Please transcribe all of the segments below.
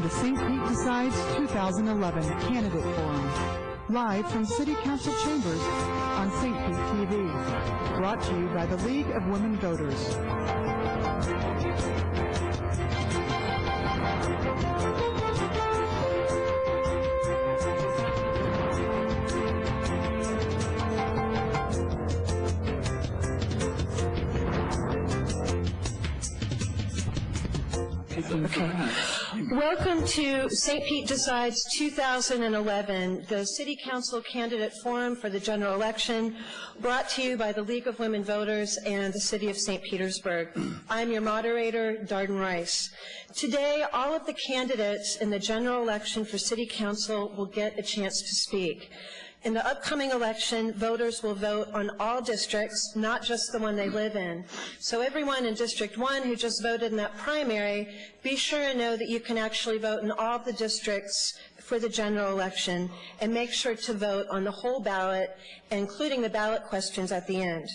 the St. Pete Decides 2011 Candidate Forum, live from City Council Chambers on St. Pete TV, brought to you by the League of Women Voters. Okay. Welcome to St. Pete Decides 2011, the City Council Candidate Forum for the general election, brought to you by the League of Women Voters and the City of St. Petersburg. I'm your moderator, Darden Rice. Today, all of the candidates in the general election for City Council will get a chance to speak. In the upcoming election, voters will vote on all districts, not just the one they live in. So everyone in District 1 who just voted in that primary, be sure and know that you can actually vote in all of the districts for the general election, and make sure to vote on the whole ballot, including the ballot questions at the end.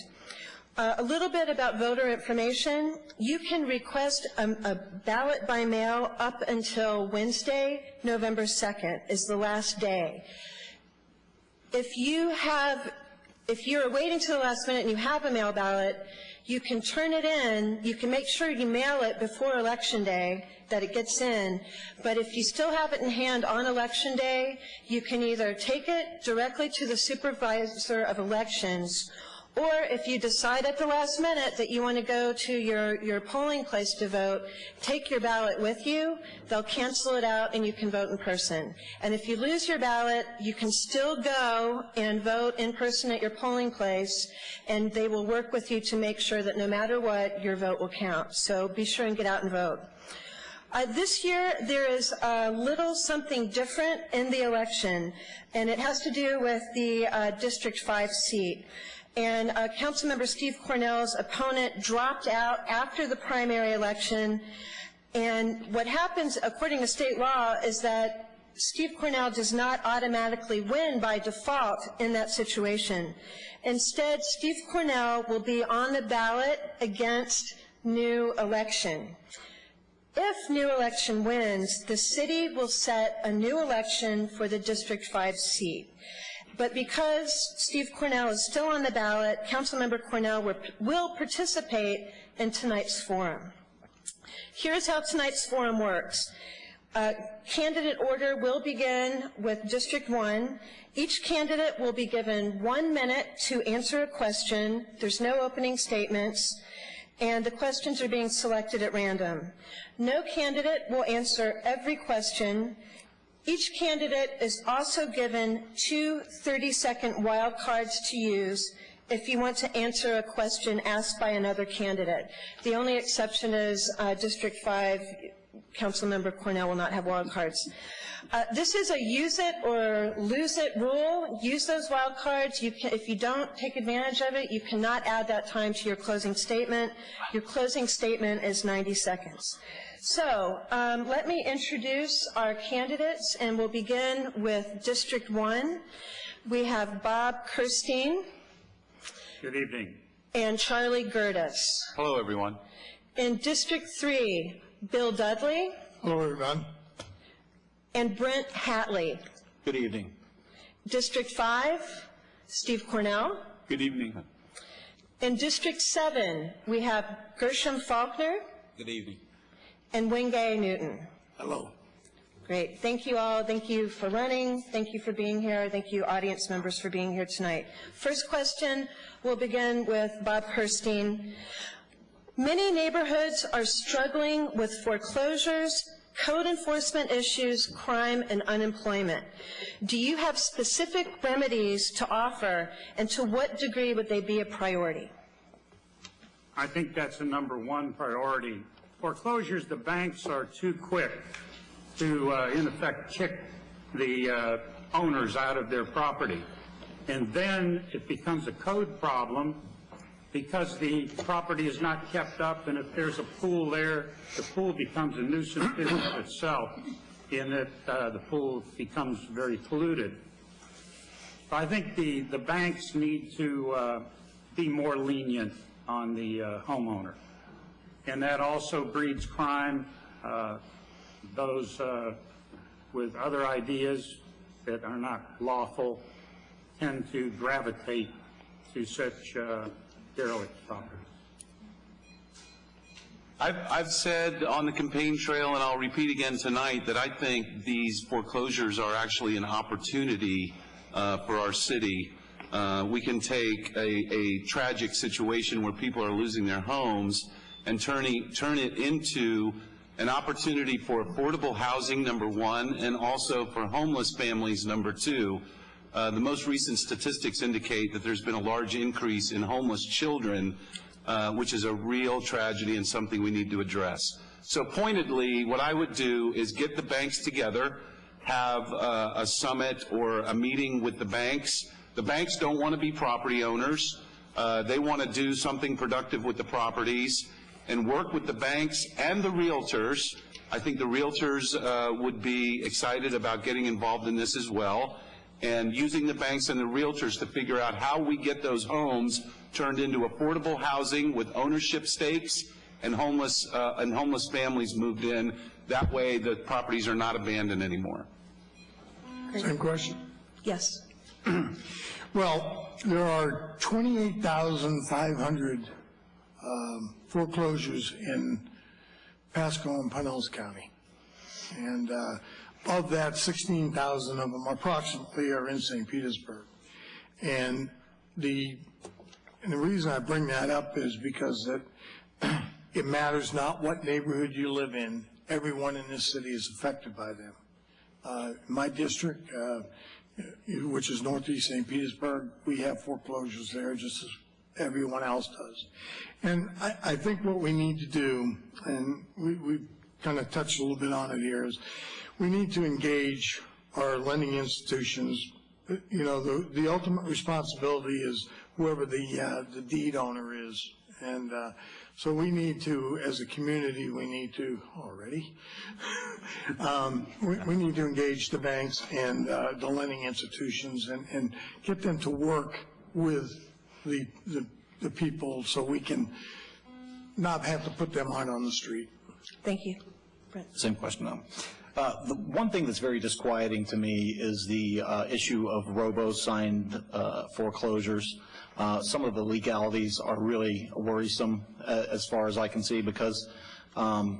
A little bit about voter information. You can request a ballot by mail up until Wednesday, November 2nd is the last day. If you're waiting till the last minute and you have a mail ballot, you can turn it in, you can make sure you mail it before Election Day, that it gets in, but if you still have it in hand on Election Day, you can either take it directly to the Supervisor of Elections, or if you decide at the last minute that you want to go to your polling place to vote, take your ballot with you. They'll cancel it out and you can vote in person. And if you lose your ballot, you can still go and vote in person at your polling place, and they will work with you to make sure that no matter what, your vote will count. So be sure and get out and vote. This year, there is a little something different in the election, and it has to do with the District 5 seat. And Councilmember Steve Kornell's opponent dropped out after the primary election. And what happens, according to state law, is that Steve Kornell does not automatically win by default in that situation. Instead, Steve Kornell will be on the ballot against New Election. If New Election wins, the city will set a new election for the District 5 seat. But because Steve Kornell is still on the ballot, Councilmember Kornell will participate in tonight's forum. Here's how tonight's forum works. Candidate order will begin with District 1. Each candidate will be given 1 minute to answer a question. There's no opening statements, and the questions are being selected at random. No candidate will answer every question. Each candidate is also given 2 30-second wild cards to use if you want to answer a question asked by another candidate. The only exception is District 5, Councilmember Kornell will not have wild cards. This is a use it or lose it rule. Use those wild cards. If you don't take advantage of it, you cannot add that time to your closing statement. Your closing statement is 90 seconds. So let me introduce our candidates, and we'll begin with District 1. We have Bob Kersteen. Good evening. And Charlie Gerdes. Hello, everyone. In District 3, Bill Dudley. Hello, everyone. And Brent Hatley. Good evening. District 5, Steve Kornell. Good evening. In District 7, we have Gershom Faulkner. Good evening. And Wengay Newton. Hello. Great. Thank you all. Thank you for running. Thank you for being here. Thank you, audience members, for being here tonight. First question, we'll begin with Bob Kersteen. Many neighborhoods are struggling with foreclosures, code enforcement issues, crime, and unemployment. Do you have specific remedies to offer, and to what degree would they be a priority? I think that's a #1 priority. Foreclosures, the banks are too quick to, in effect, kick the owners out of their property. And then it becomes a code problem because the property is not kept up, and if there's a pool there, the pool becomes a nuisance in itself, in that the pool becomes very polluted. I think the banks need to be more lenient on the homeowner. And that also breeds crime. those with other ideas that are not lawful tend to gravitate to such derelict properties. I've said on the campaign trail, and I'll repeat again tonight, that I think these foreclosures are actually an opportunity for our city. We can take a tragic situation where people are losing their homes and turn it into an opportunity for affordable housing, number one, and also for homeless families, number two. The most recent statistics indicate that there's been a large increase in homeless children, which is a real tragedy and something we need to address. So pointedly, what I would do is get the banks together, have a summit or a meeting with the banks. The banks don't want to be property owners. They want to do something productive with the properties and work with the banks and the realtors. I think the realtors would be excited about getting involved in this as well, and using the banks and the realtors to figure out how we get those homes turned into affordable housing with ownership stakes and homeless families moved in. That way the properties are not abandoned anymore. Same question. Yes. Well, there are 28,500 foreclosures in Pasco and Pinellas County. And of that, 16,000 of them approximately are in St. Petersburg. And the reason I bring that up is because it matters not what neighborhood you live in. Everyone in this city is affected by them. My district, which is Northeast St. Petersburg, we have foreclosures there just as everyone else does. And I think what we need to do, and we kind of touched a little bit on it here, is we need to engage our lending institutions. You know, the ultimate responsibility is whoever the deed owner is. And so we need to, as a community, we need to, we need to engage the banks and the lending institutions and get them to work with the people so we can not have to put them out on the street. Thank you. Brent. Same question. The one thing that's very disquieting to me is the issue of robo-signed foreclosures. Some of the legalities are really worrisome as far as I can see, because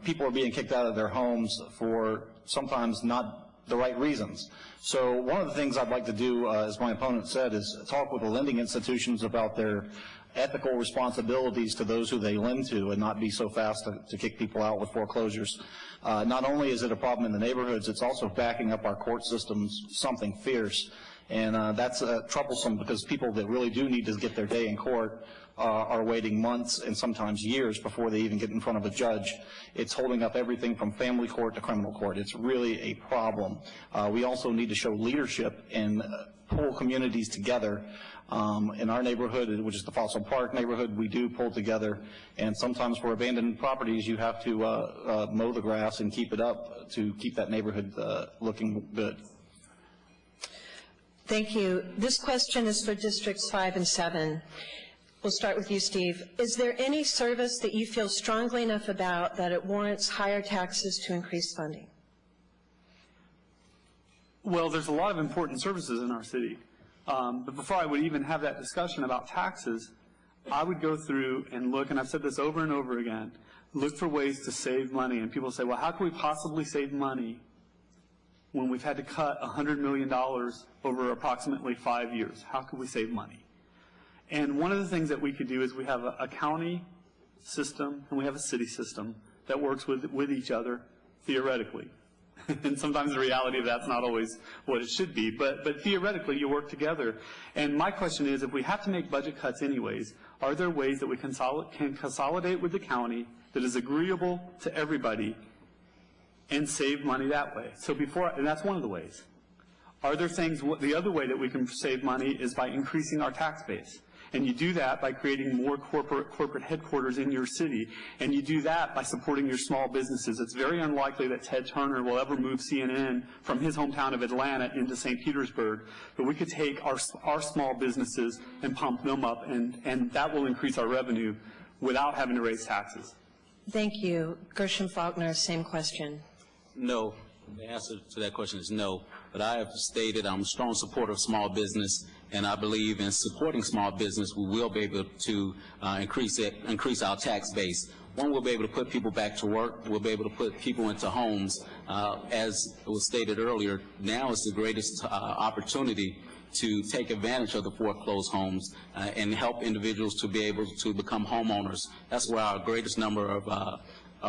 people are being kicked out of their homes for sometimes not the right reasons. So one of the things I'd like to do, as my opponent said, is talk with the lending institutions about their ethical responsibilities to those who they lend to and not be so fast to kick people out with foreclosures. Not only is it a problem in the neighborhoods, it's also backing up our court systems something fierce. And that's troublesome because people that really do need to get their day in court are waiting months and sometimes years before they even get in front of a judge. It's holding up everything from family court to criminal court. It's really a problem. We also need to show leadership and pull communities together. In our neighborhood, which is the Fossil Park neighborhood, we do pull together, and sometimes for abandoned properties you have to mow the grass and keep it up to keep that neighborhood looking good. Thank you. This question is for Districts 5 and 7. We'll start with you, Steve. Is there any service that you feel strongly enough about that it warrants higher taxes to increase funding? Well, there's a lot of important services in our city. But before I would even have that discussion about taxes, I would go through and look, and I've said this over and over again, look for ways to save money. And people say, well, how can we possibly save money when we've had to cut $100 million over approximately 5 years? How could we save money? And one of the things that we could do is we have a county system and we have a city system that works with each other theoretically. And sometimes the reality of that's not always what it should be, but theoretically you work together. And my question is, if we have to make budget cuts anyways, are there ways that we can consolidate with the county that is agreeable to everybody and save money that way? So and that's one of the ways. Are there things, the other way that we can save money is by increasing our tax base. And you do that by creating more corporate headquarters in your city. And you do that by supporting your small businesses. It's very unlikely that Ted Turner will ever move CNN from his hometown of Atlanta into St. Petersburg. But we could take our small businesses and pump them up, and that will increase our revenue without having to raise taxes. Thank you. Gershom Faulkner, same question. No. The answer to that question is no. But I have stated I'm a strong supporter of small business, and I believe in supporting small business. We will be able to increase our tax base. One, we'll be able to put people back to work. We'll be able to put people into homes. As was stated earlier, now is the greatest opportunity to take advantage of the foreclosed homes and help individuals to be able to become homeowners. That's where our greatest number of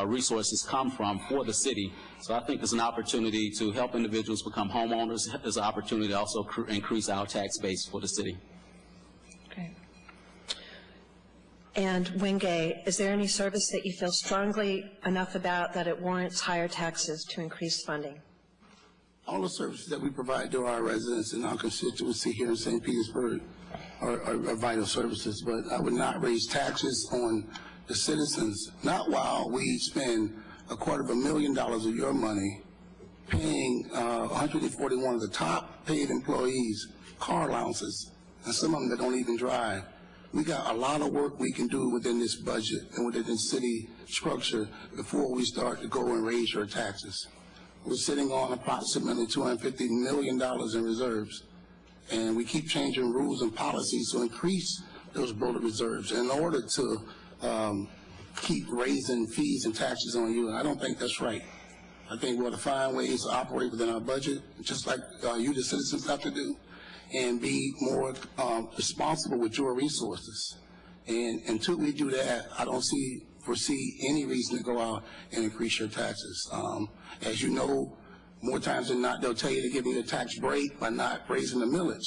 resources come from for the city. So I think it's an opportunity to help individuals become homeowners. There's an opportunity to also increase our tax base for the city. Great. And Wengay, is there any service that you feel strongly enough about that it warrants higher taxes to increase funding? All the services that we provide to our residents and our constituency here in St. Petersburg are vital services, but I would not raise taxes on the citizens, not while we spend $250,000 of your money paying 141 of the top paid employees car allowances, and some of them that don't even drive. We got a lot of work we can do within this budget and within the city structure before we start to go and raise your taxes. We're sitting on approximately $250 million in reserves, and we keep changing rules and policies to increase those bullet reserves in order to keep raising fees and taxes on you, and I don't think that's right. I think we ought to find ways to operate within our budget, just like you, the citizens, have to do, and be more responsible with your resources. And until we do that, I don't foresee any reason to go out and increase your taxes. As you know, more times than not, they'll tell you they're giving you a tax break by not raising the millage,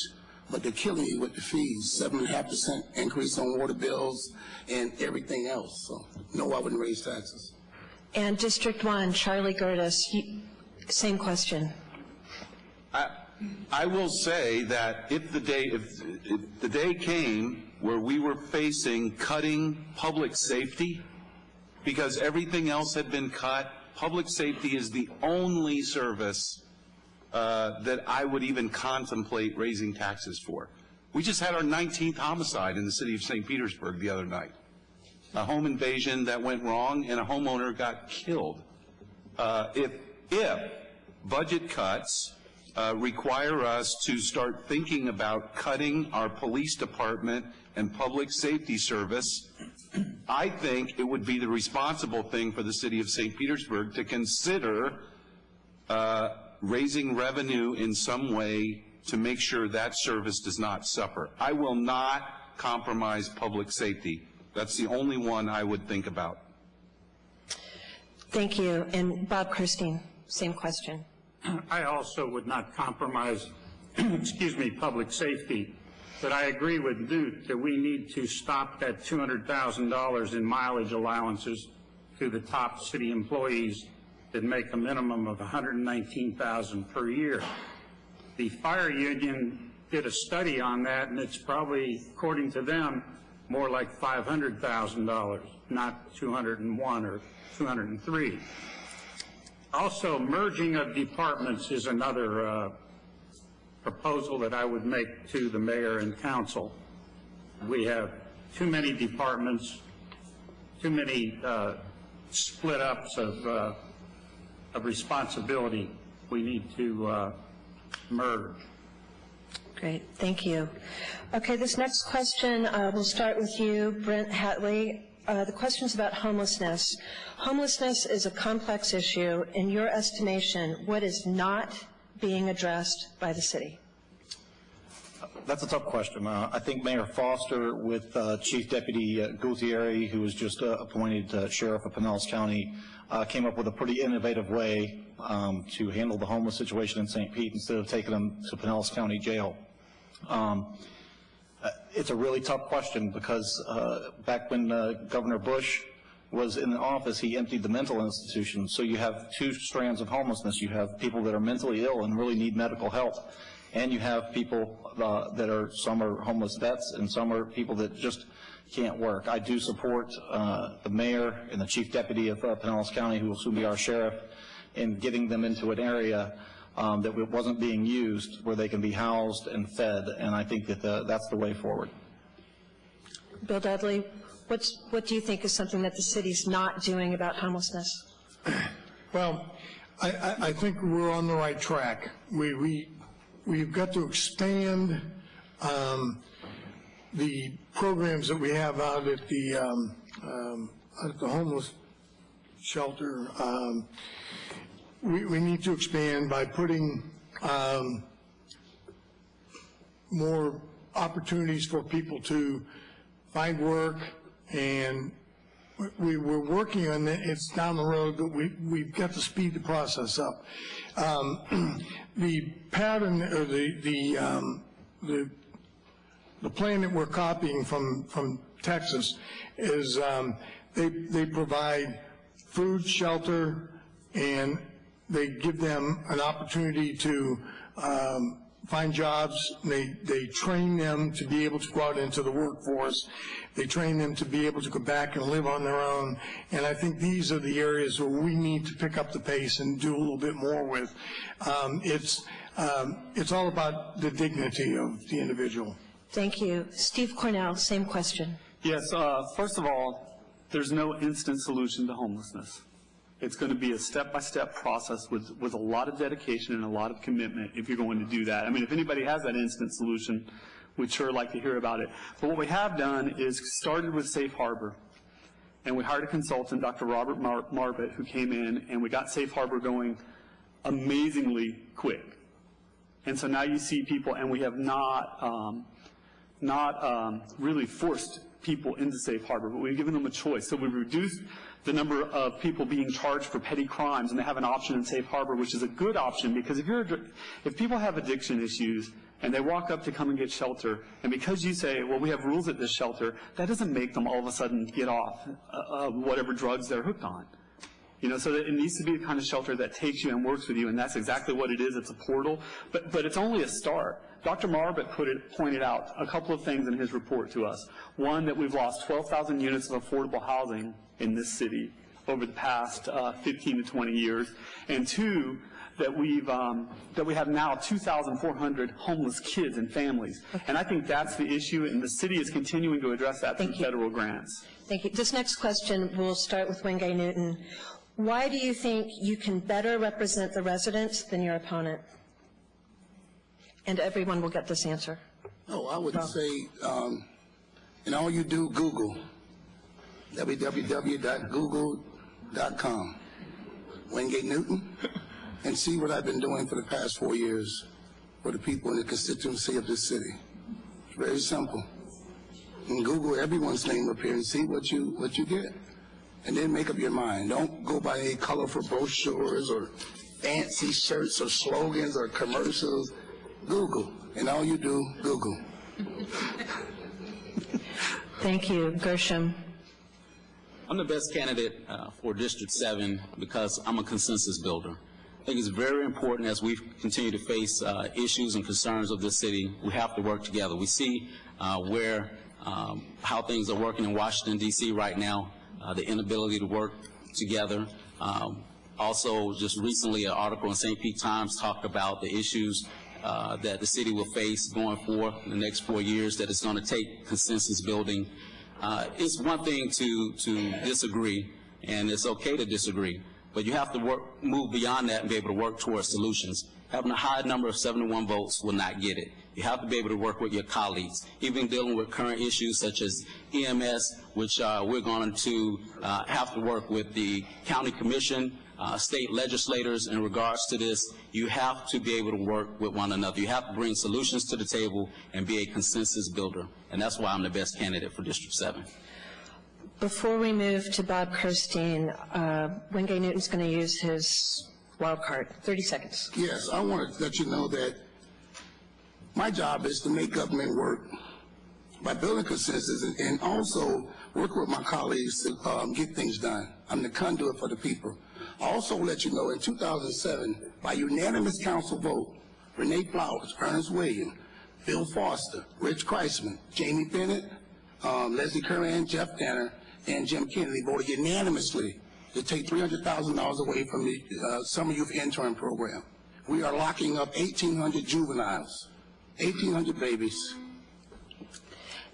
but they're killing you with the fees, 7.5% increase on water bills and everything else. So, no, I wouldn't raise taxes. And District 1, Charlie Gerdes, same question. I will say that if the day came where we were facing cutting public safety, because everything else had been cut, public safety is the only service that I would even contemplate raising taxes for. We just had our 19th homicide in the city of St. Petersburg the other night. A home invasion that went wrong and a homeowner got killed. If budget cuts require us to start thinking about cutting our police department and public safety service, I think it would be the responsible thing for the city of St. Petersburg to consider raising revenue in some way to make sure that service does not suffer. I will not compromise public safety. That's the only one I would think about. Thank you. And Bob Kersteen, same question. I also would not compromise, public safety, but I agree with Newt that we need to stop that $200,000 in mileage allowances to the top city employees that make a minimum of $119,000 per year. The fire union did a study on that, and it's probably, according to them, more like $500,000, not 201 or 203. Also, merging of departments is another proposal that I would make to the mayor and council. We have too many departments, too many split-ups of responsibility. We need to merge. Great, thank you. Okay, this next question, we'll start with you, Brent Hatley. The question's about homelessness. Homelessness is a complex issue. In your estimation, what is not being addressed by the city? That's a tough question. I think Mayor Foster with Chief Deputy Gutierrez, who was just appointed Sheriff of Pinellas County, came up with a pretty innovative way to handle the homeless situation in St. Pete instead of taking them to Pinellas County Jail. It's a really tough question because back when Governor Bush was in the office, he emptied the mental institutions. So you have two strands of homelessness. You have people that are mentally ill and really need medical help, and you have people that are, some are homeless vets and some are people that just can't work. I do support the mayor and the chief deputy of Pinellas County, who will soon be our sheriff, in getting them into an area that wasn't being used where they can be housed and fed, and I think that that's the way forward. Bill Dudley, what do you think is something that the city's not doing about homelessness? Well, I think we're on the right track. We've got to expand the programs that we have out at the homeless shelter. We need to expand by putting more opportunities for people to find work, and we're working on it. It's down the road, but we've got to speed the process up. The pattern, or the plan that we're copying from Texas is they provide food, shelter, and they give them an opportunity to find jobs. They train them to be able to go out into the workforce. They train them to be able to go back and live on their own. And I think these are the areas where we need to pick up the pace and do a little bit more with. It's all about the dignity of the individual. Thank you. Steve Kornell, same question. Yes, first of all, there's no instant solution to homelessness. It's going to be a step-by-step process with a lot of dedication and a lot of commitment if you're going to do that. I mean, if anybody has that instant solution, we'd sure like to hear about it. But what we have done is started with Safe Harbor. And we hired a consultant, Dr. Robert Marbett, who came in, and we got Safe Harbor going amazingly quick. And so now you see people, and we have not really forced people into Safe Harbor, but we've given them a choice. So we've reduced the number of people being charged for petty crimes, and they have an option in Safe Harbor, which is a good option, because if people have addiction issues and they walk up to come and get shelter, and because you say, well, we have rules at this shelter, that doesn't make them all of a sudden get off whatever drugs they're hooked on. You know, so that it needs to be the kind of shelter that takes you and works with you, and that's exactly what it is. It's a portal, but it's only a start. Dr. Marbett pointed out a couple of things in his report to us. One, that we've lost 12,000 units of affordable housing in this city over the past 15 to 20 years, and two, that we have now 2,400 homeless kids and families. Okay. And I think that's the issue, and the city is continuing to address that through federal grants. Thank you. This next question, we'll start with Wengay Newton. Why do you think you can better represent the residents than your opponent? And everyone will get this answer. Oh, I would say, and all you do, Google, www.google.com, Wengay Newton, and see what I've been doing for the past 4 years for the people in the constituency of this city. It's very simple. And Google everyone's name up here and see what you get. And then make up your mind. Don't go by any colorful brochures or fancy shirts or slogans or commercials. Google. And all you do, Google. Thank you. Gershom. I'm the best candidate for District 7 because I'm a consensus builder. I think it's very important as we continue to face issues and concerns of this city, we have to work together. We see how things are working in Washington, D.C. right now, the inability to work together. Also, just recently, an article in St. Pete Times talked about the issues that the city will face going forward in the next 4 years, that it's going to take consensus building. It's one thing to disagree, and it's okay to disagree, but you have to move beyond that and be able to work towards solutions. Having a high number of 71 votes will not get it. You have to be able to work with your colleagues, even dealing with current issues such as EMS, which we're going to have to work with the county commission, state legislators in regards to this. You have to be able to work with one another. You have to bring solutions to the table and be a consensus builder, and that's why I'm the best candidate for District 7. Before we move to Bob Kersteen, Wengay Newton's going to use his wild card. 30 seconds. Yes, I want to let you know that my job is to make government work by building consensus and also work with my colleagues to get things done. I'm the conduit for the people. I also let you know in 2007, by unanimous council vote, Renee Flowers, Ernest Williams, Bill Foster, Rich Kreisman, Jamie Bennett, Leslie Curran, Jeff Danner, and Jim Kennedy voted unanimously to take $300,000 away from the Summer Youth Intern Program. We are locking up 1,800 juveniles, 1,800 babies.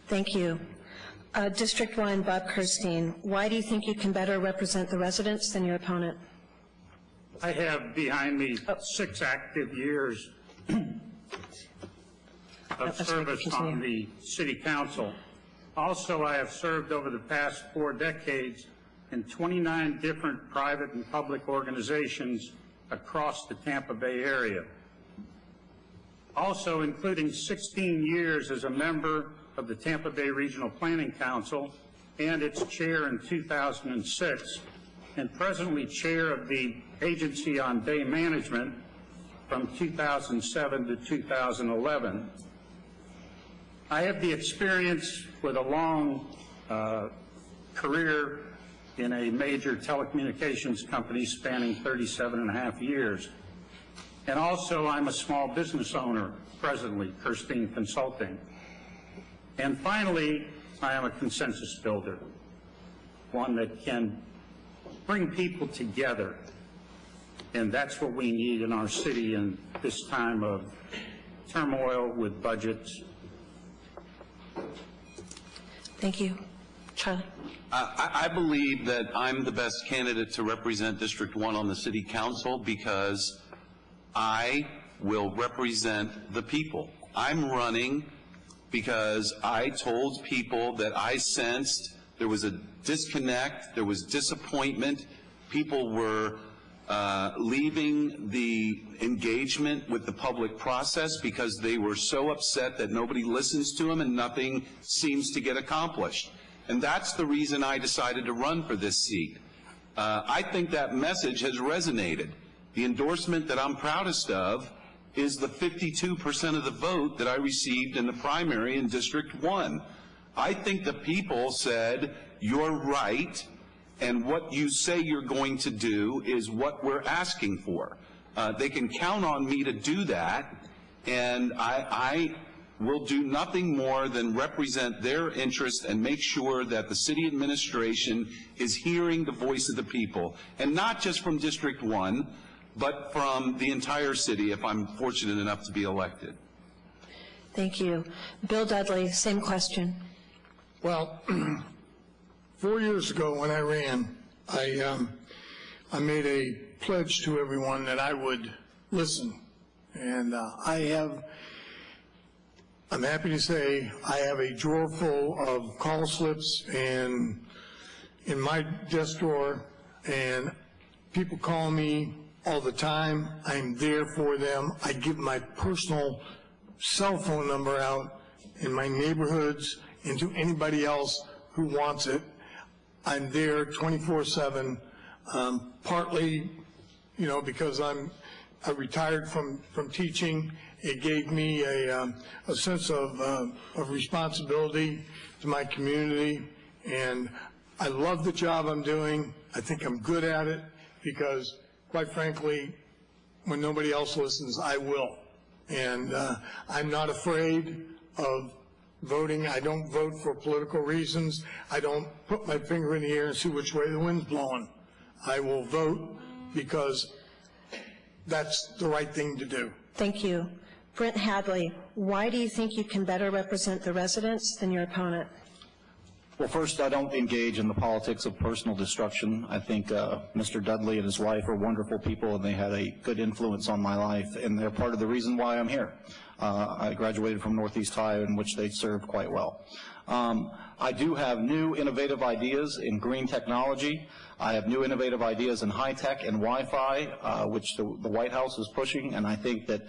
Thank you. District 1, Bob Kersteen, why do you think you can better represent the residents than your opponent? I have behind me 6 active years of service on the city council. Also, I have served over the past 4 decades in 29 different private and public organizations across the Tampa Bay area. Also, including 16 years as a member of the Tampa Bay Regional Planning Council and its chair in 2006, and presently chair of the Agency on Bay Management from 2007 to 2011. I have the experience with a long career in a major telecommunications company spanning 37.5 years. And also, I'm a small business owner presently, Kersteen Consulting. And finally, I am a consensus builder, one that can bring people together. And that's what we need in our city in this time of turmoil with budgets. Thank you. Charlie. I believe that I'm the best candidate to represent District 1 on the City Council because I will represent the people. I'm running because I told people that I sensed there was a disconnect, there was disappointment, people were leaving the engagement with the public process because they were so upset that nobody listens to them and nothing seems to get accomplished. And that's the reason I decided to run for this seat. I think that message has resonated. The endorsement that I'm proudest of is the 52% of the vote that I received in the primary in District 1. I think the people said, you're right, and what you say you're going to do is what we're asking for. They can count on me to do that, and I will do nothing more than represent their interest and make sure that the city administration is hearing the voice of the people, and not just from District 1, but from the entire city if I'm fortunate enough to be elected. Thank you. Bill Dudley, same question. Well, 4 years ago when I ran, I made a pledge to everyone that I would listen. And I'm happy to say I have a drawer full of call slips and in my desk drawer, and people call me all the time. I'm there for them. I give my personal cell phone number out in my neighborhoods and to anybody else who wants it. I'm there 24/7, partly, because I retired from teaching. It gave me a sense of responsibility to my community, and I love the job I'm doing. I think I'm good at it because, quite frankly, when nobody else listens, I will. And I'm not afraid of voting. I don't vote for political reasons. I don't put my finger in the air and see which way the wind's blowing. I will vote because that's the right thing to do. Thank you. Brent Hatley, why do you think you can better represent the residents than your opponent? Well, first, I don't engage in the politics of personal destruction. I think Mr. Dudley and his wife are wonderful people, and they had a good influence on my life, and they're part of the reason why I'm here. I graduated from Northeast High, in which they served quite well. I do have new innovative ideas in green technology. I have new innovative ideas in high-tech and Wi-Fi, which the White House is pushing, and I think that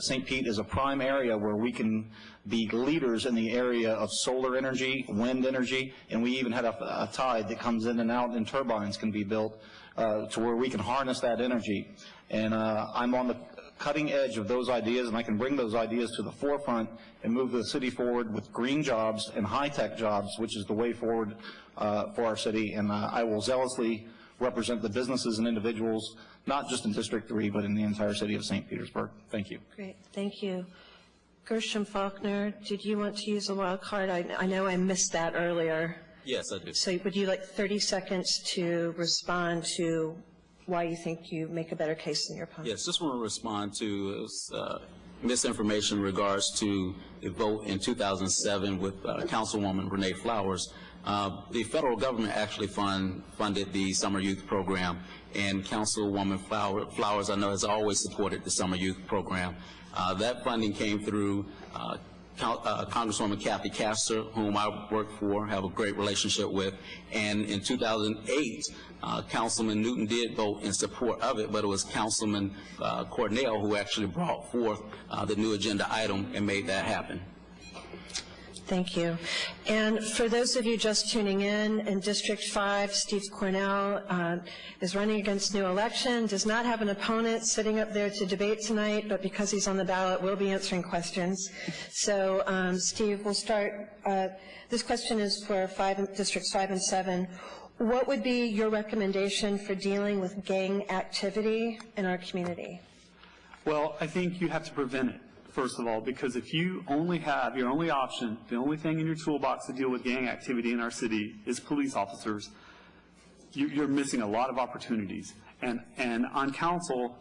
St. Pete is a prime area where we can be leaders in the area of solar energy, wind energy, and we even had a tide that comes in and out, and turbines can be built to where we can harness that energy. And I'm on the cutting edge of those ideas, and I can bring those ideas to the forefront and move the city forward with green jobs and high-tech jobs, which is the way forward for our city. And I will zealously represent the businesses and individuals, not just in District 3, but in the entire city of St. Petersburg. Thank you. Great. Thank you. Gershom Faulkner, did you want to use a wild card? I know I missed that earlier. Yes, I do. So would you like 30 seconds to respond to why you think you make a better case than your opponent? Yes, just want to respond to misinformation in regards to the vote in 2007 with Councilwoman Renee Flowers. The federal government actually funded the summer youth program, and Councilwoman Flowers, I know, has always supported the summer youth program. That funding came through Congresswoman Kathy Castor, whom I work for, have a great relationship with, and in 2008, Councilman Newton did vote in support of it, but it was Councilman Kornell who actually brought forth the new agenda item and made that happen. Thank you. And for those of you just tuning in District 5, Steve Kornell is running against new election, does not have an opponent sitting up there to debate tonight, but because he's on the ballot, will be answering questions. So, Steve, we'll start. This question is for Districts 5 and 7. What would be your recommendation for dealing with gang activity in our community? Well, I think you have to prevent it, first of all, because if you only have your only option, the only thing in your toolbox to deal with gang activity in our city is police officers, you're missing a lot of opportunities. And on council,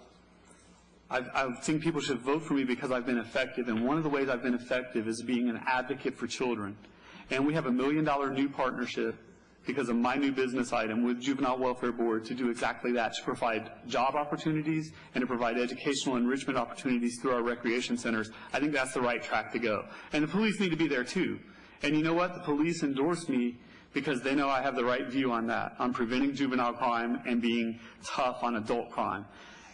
I think people should vote for me because I've been effective, and one of the ways I've been effective is being an advocate for children. And we have $1 million new partnership because of my new business item with Juvenile Welfare Board to do exactly that, to provide job opportunities and to provide educational enrichment opportunities through our recreation centers. I think that's the right track to go. And the police need to be there too. And you know what? The police endorse me because they know I have the right view on that, on preventing juvenile crime and being tough on adult crime.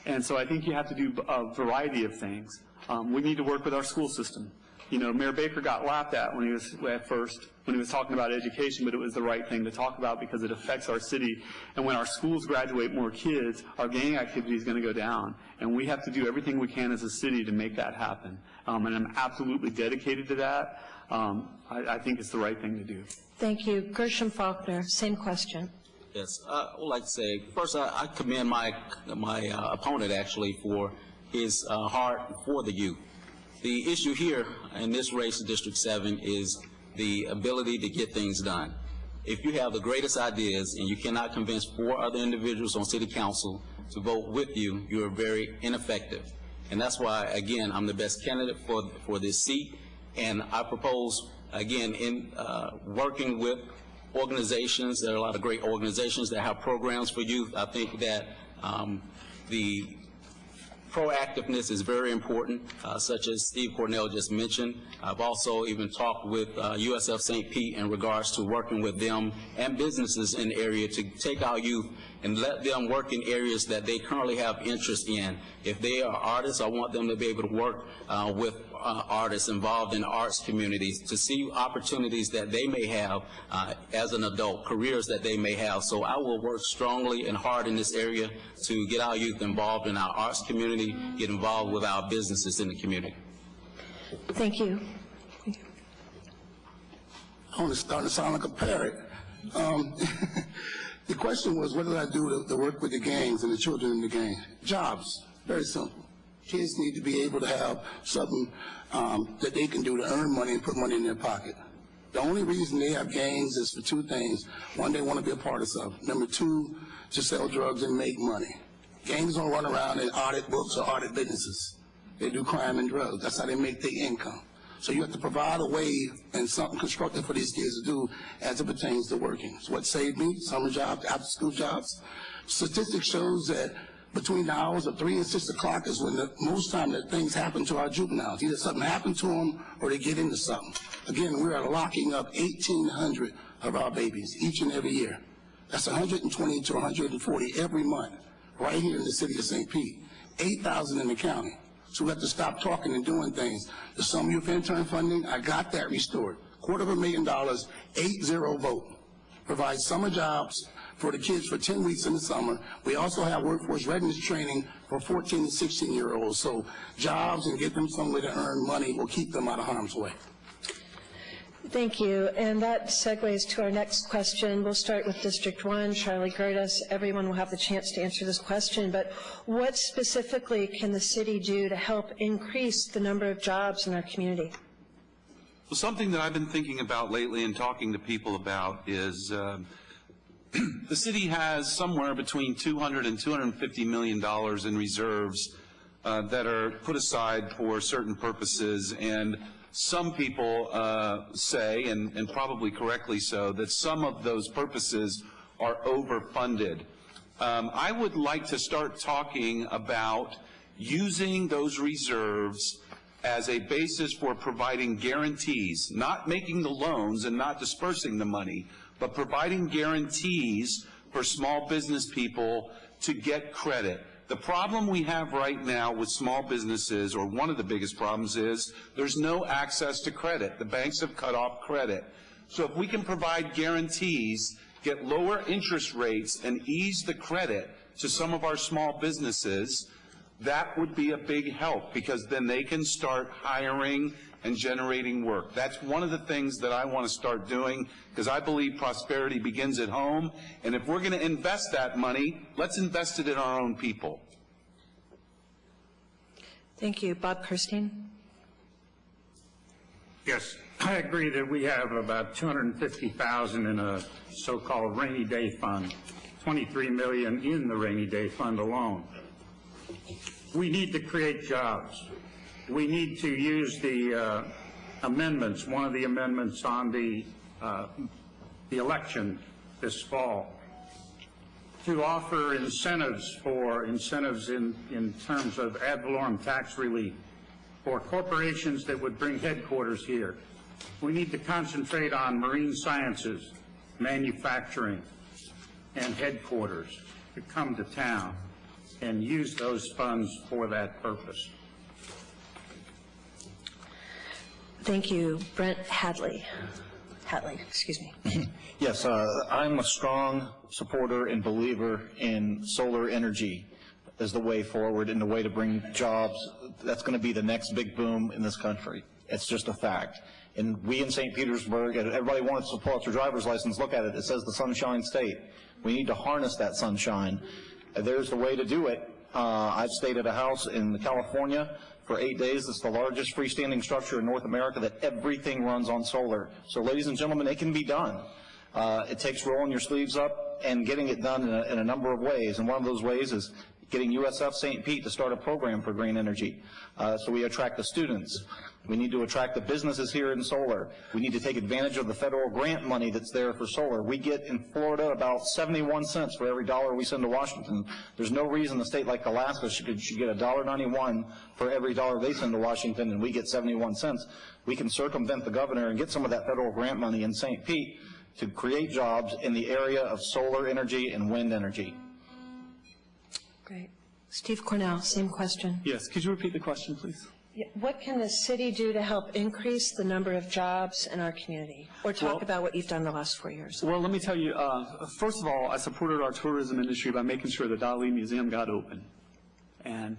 And so I think you have to do a variety of things. We need to work with our school system. You know, Mayor Baker got laughed at when he was when he was talking about education, but it was the right thing to talk about because it affects our city. And when our schools graduate more kids, our gang activity is going to go down. And we have to do everything we can as a city to make that happen. And I'm absolutely dedicated to that. I think it's the right thing to do. Thank you. Gershom Faulkner, same question. Yes, I would like to say, first, I commend my opponent, actually, for his heart for the youth. The issue here in this race in District 7 is the ability to get things done. If you have the greatest ideas and you cannot convince 4 other individuals on City Council to vote with you, you are very ineffective. And that's why, again, I'm the best candidate for this seat. And I propose, again, in working with organizations, there are a lot of great organizations that have programs for youth. I think that the proactiveness is very important, such as Steve Kornell just mentioned. I've also even talked with USF St. Pete in regards to working with them and businesses in the area to take our youth and let them work in areas that they currently have interest in. If they are artists, I want them to be able to work with artists involved in the arts communities to see opportunities that they may have as an adult, careers that they may have. So I will work strongly and hard in this area to get our youth involved in our arts community, get involved with our businesses in the community. Thank you. I want to start to sound like a parrot. The question was, what did I do to work with the gangs and the children in the gang? Jobs, very simple. Kids need to be able to have something that they can do to earn money and put money in their pocket. The only reason they have gangs is for 2 things. 1, they want to be a part of something. Number 2, to sell drugs and make money. Gangs don't run around and audit books or audit businesses. They do crime and drugs. That's how they make their income. So you have to provide a way and something constructive for these kids to do as it pertains to working. It's what saved me, summer jobs, after-school jobs. Statistics shows that between the hours of 3 and 6 o'clock is when most time that things happen to our juveniles. Either something happened to them or they get into something. Again, we are locking up 1,800 of our babies each and every year. That's 120 to 140 every month, right here in the city of St. Pete. 8,000 in the county. So we have to stop talking and doing things. The Summer Youth Intern funding, I got that restored. $250,000, 8-0 vote. Provides summer jobs for the kids for 10 weeks in the summer. We also have workforce readiness training for 14 and 16-year-olds. So jobs and get them somewhere to earn money will keep them out of harm's way. Thank you. And that segues to our next question. We'll start with District 1, Charlie Gerdes. Everyone will have the chance to answer this question, but what specifically can the city do to help increase the number of jobs in our community? Well, something that I've been thinking about lately and talking to people about is the city has somewhere between $200 and $250 million in reserves that are put aside for certain purposes, and some people say, and probably correctly so, that some of those purposes are overfunded. I would like to start talking about using those reserves as a basis for providing guarantees, not making the loans and not dispersing the money, but providing guarantees for small business people to get credit. The problem we have right now with small businesses, or one of the biggest problems, is there's no access to credit. The banks have cut off credit. So if we can provide guarantees, get lower interest rates, and ease the credit to some of our small businesses, that would be a big help, because then they can start hiring and generating work. That's one of the things that I want to start doing, because I believe prosperity begins at home, and if we're going to invest that money, let's invest it in our own people. Thank you. Bob Kersteen. Yes, I agree that we have about $250,000 in a so-called rainy day fund, $23 million in the rainy day fund alone. We need to create jobs. We need to use the amendments, one of the amendments on the election this fall, to offer incentives in terms of ad valorem tax relief for corporations that would bring headquarters here. We need to concentrate on marine sciences, manufacturing, and headquarters to come to town and use those funds for that purpose. Thank you. Brent Hatley. Excuse me. Yes, I'm a strong supporter and believer in solar energy as the way forward and the way to bring jobs. That's going to be the next big boom in this country. It's just a fact. And we in St. Petersburg, everybody wants to pull out their driver's license, look at it. It says the Sunshine State. We need to harness that sunshine. There's the way to do it. I've stayed at a house in California for 8 days. It's the largest freestanding structure in North America that everything runs on solar. So ladies and gentlemen, it can be done. It takes rolling your sleeves up and getting it done in a number of ways. And one of those ways is getting USF St. Pete to start a program for green energy. So we attract the students. We need to attract the businesses here in solar. We need to take advantage of the federal grant money that's there for solar. We get in Florida about 71 cents for every dollar we send to Washington. There's no reason a state like Alaska should get $1.91 for every dollar they send to Washington, and we get 71 cents. We can circumvent the governor and get some of that federal grant money in St. Pete to create jobs in the area of solar energy and wind energy. Great. Steve Kornell, same question. Yes, could you repeat the question, please? What can the city do to help increase the number of jobs in our community? Or talk about what you've done the last 4 years. Well, let me tell you, first of all, I supported our tourism industry by making sure the Dudley Museum got open. And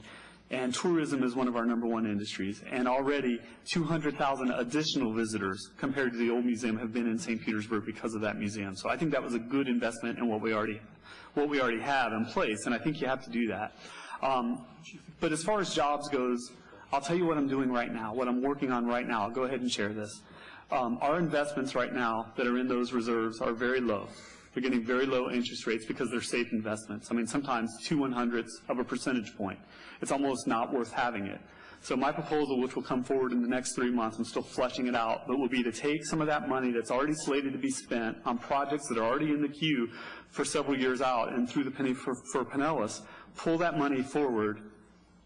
tourism is one of our #1 industries. And already 200,000 additional visitors compared to the old museum have been in St. Petersburg because of that museum. So I think that was a good investment in what we already have in place, and I think you have to do that. But as far as jobs goes, I'll tell you what I'm doing right now, what I'm working on right now. I'll go ahead and share this. Our investments right now that are in those reserves are very low. They're getting very low interest rates because they're safe investments. I mean, sometimes 2/100ths of a percentage point. It's almost not worth having it. So my proposal, which will come forward in the next 3 months, I'm still fleshing it out, but will be to take some of that money that's already slated to be spent on projects that are already in the queue for several years out and through the penny for Pinellas, pull that money forward,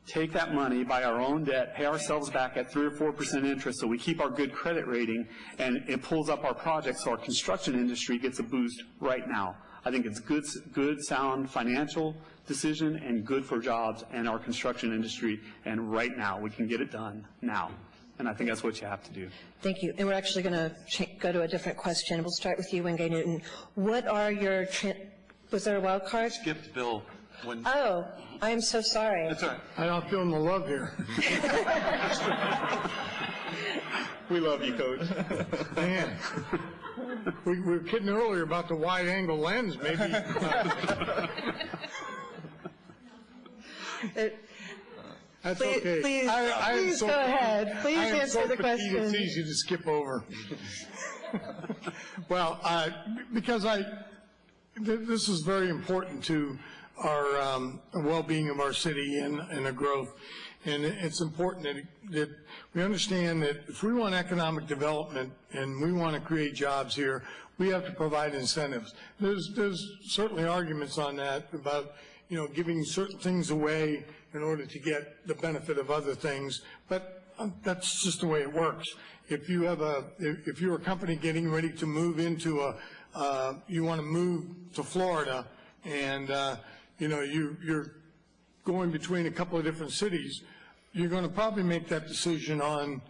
take that money, buy our own debt, pay ourselves back at 3 or 4% interest so we keep our good credit rating, and it pulls up our projects so our construction industry gets a boost right now. I think it's good, sound financial decision and good for jobs and our construction industry, and right now we can get it done now. And I think that's what you have to do. Thank you. And we're actually going to go to a different question. We'll start with you, Wengay Newton. What are your, was there a wild card? Skipped Bill. Oh, I'm so sorry. That's all right. I don't feel the love here. We love you, Coach. Man, we were kidding earlier about the wide-angle lens, maybe. That's okay. Please go ahead. Please answer the question. It's easy to skip over. Well, because this is very important to our well-being of our city and the growth. And it's important that we understand that if we want economic development and we want to create jobs here, we have to provide incentives. There's certainly arguments on that about, giving certain things away in order to get the benefit of other things, but that's just the way it works. If you have if you're a company getting ready to move into you want to move to Florida, and you're going between a couple of different cities, you're going to probably make that decision on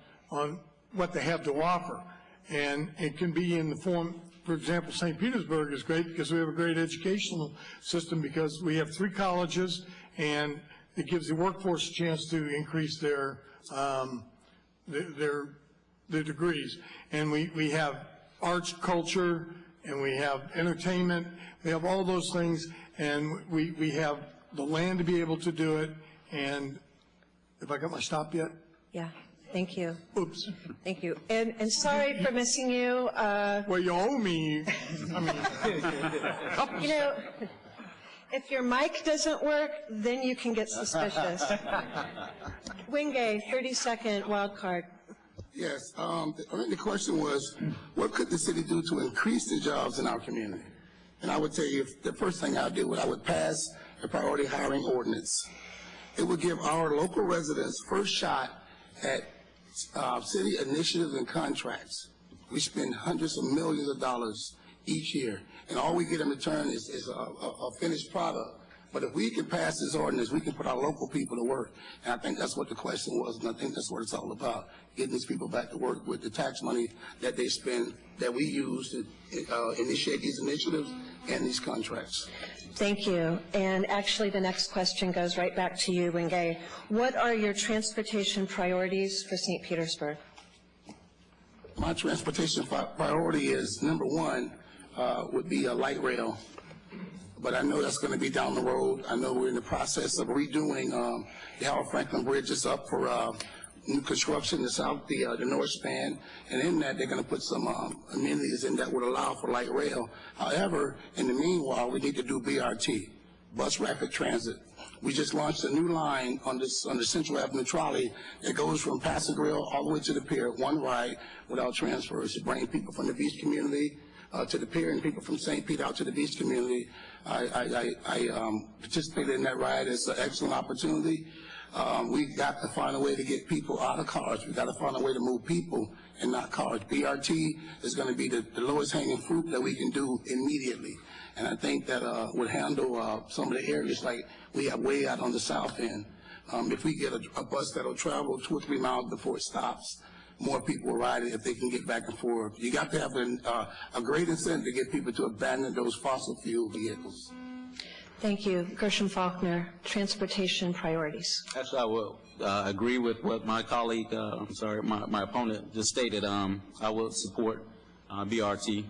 what they have to offer, and it can be in the form. For example, St. Petersburg is great because we have a great educational system because we have 3 colleges, and it gives the workforce a chance to increase their degrees. And we have arts, culture, and we have entertainment. We have all those things, and we have the land to be able to do it. And have I got my stop yet? Yeah. Thank you. Oops. Thank you. And sorry for missing you. Well, you owe me. If your mic doesn't work, then you can get suspicious. Wengay, 30-second wild card. Yes, I think the question was, what could the city do to increase the jobs in our community? And I would tell you, the first thing I do, I would pass a priority hiring ordinance. It would give our local residents first shot at city initiatives and contracts. We spend hundreds of millions of dollars each year, and all we get in return is a finished product. But if we can pass this ordinance, we can put our local people to work. And I think that's what the question was, and I think that's what it's all about, getting these people back to work with the tax money that they spend, that we use to initiate these initiatives and these contracts. Thank you. And actually, the next question goes right back to you, Wengay. What are your transportation priorities for St. Petersburg? My transportation priority is, number one, would be a light rail. But I know that's going to be down the road. I know we're in the process of redoing the Howard Franklin Bridge. Is up for new construction. It's out the north span, and in that they're going to put some amenities in that would allow for light rail. However, in the meanwhile, we need to do BRT, bus rapid transit. We just launched a new line on the Central Avenue trolley that goes from Passenger Rail all the way to the pier, one ride without transfers, to bring people from the beach community to the pier and people from St. Pete out to the beach community. I participated in that ride. It's an excellent opportunity. We've got to find a way to get people out of cars. We've got to find a way to move people and not cars. BRT is going to be the lowest hanging fruit that we can do immediately. And I think that would handle some of the areas like we have way out on the south end. If we get a bus that will travel 2 or 3 miles before it stops, more people will ride it if they can get back and forth. You got to have a great incentive to get people to abandon those fossil fuel vehicles. Thank you. Gershom Faulkner, transportation priorities. Actually, I will agree with what my colleague, my opponent just stated. I will support BRT,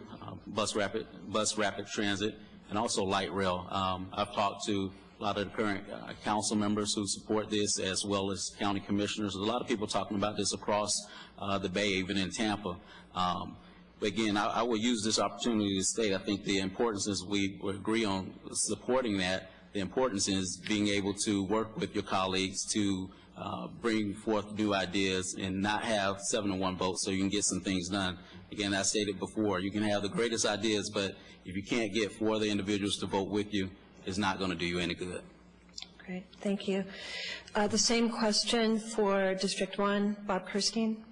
bus rapid transit, and also light rail. I've talked to a lot of the current council members who support this, as well as county commissioners. There's a lot of people talking about this across the Bay, even in Tampa. But again, I will use this opportunity to state, I think the importance is we agree on supporting that. The importance is being able to work with your colleagues to bring forth new ideas and not have 7-to-1 votes so you can get some things done. Again, I stated before, you can have the greatest ideas, but if you can't get 4 other individuals to vote with you, it's not going to do you any good. Great, thank you. The same question for District 1, Bob Kersteen.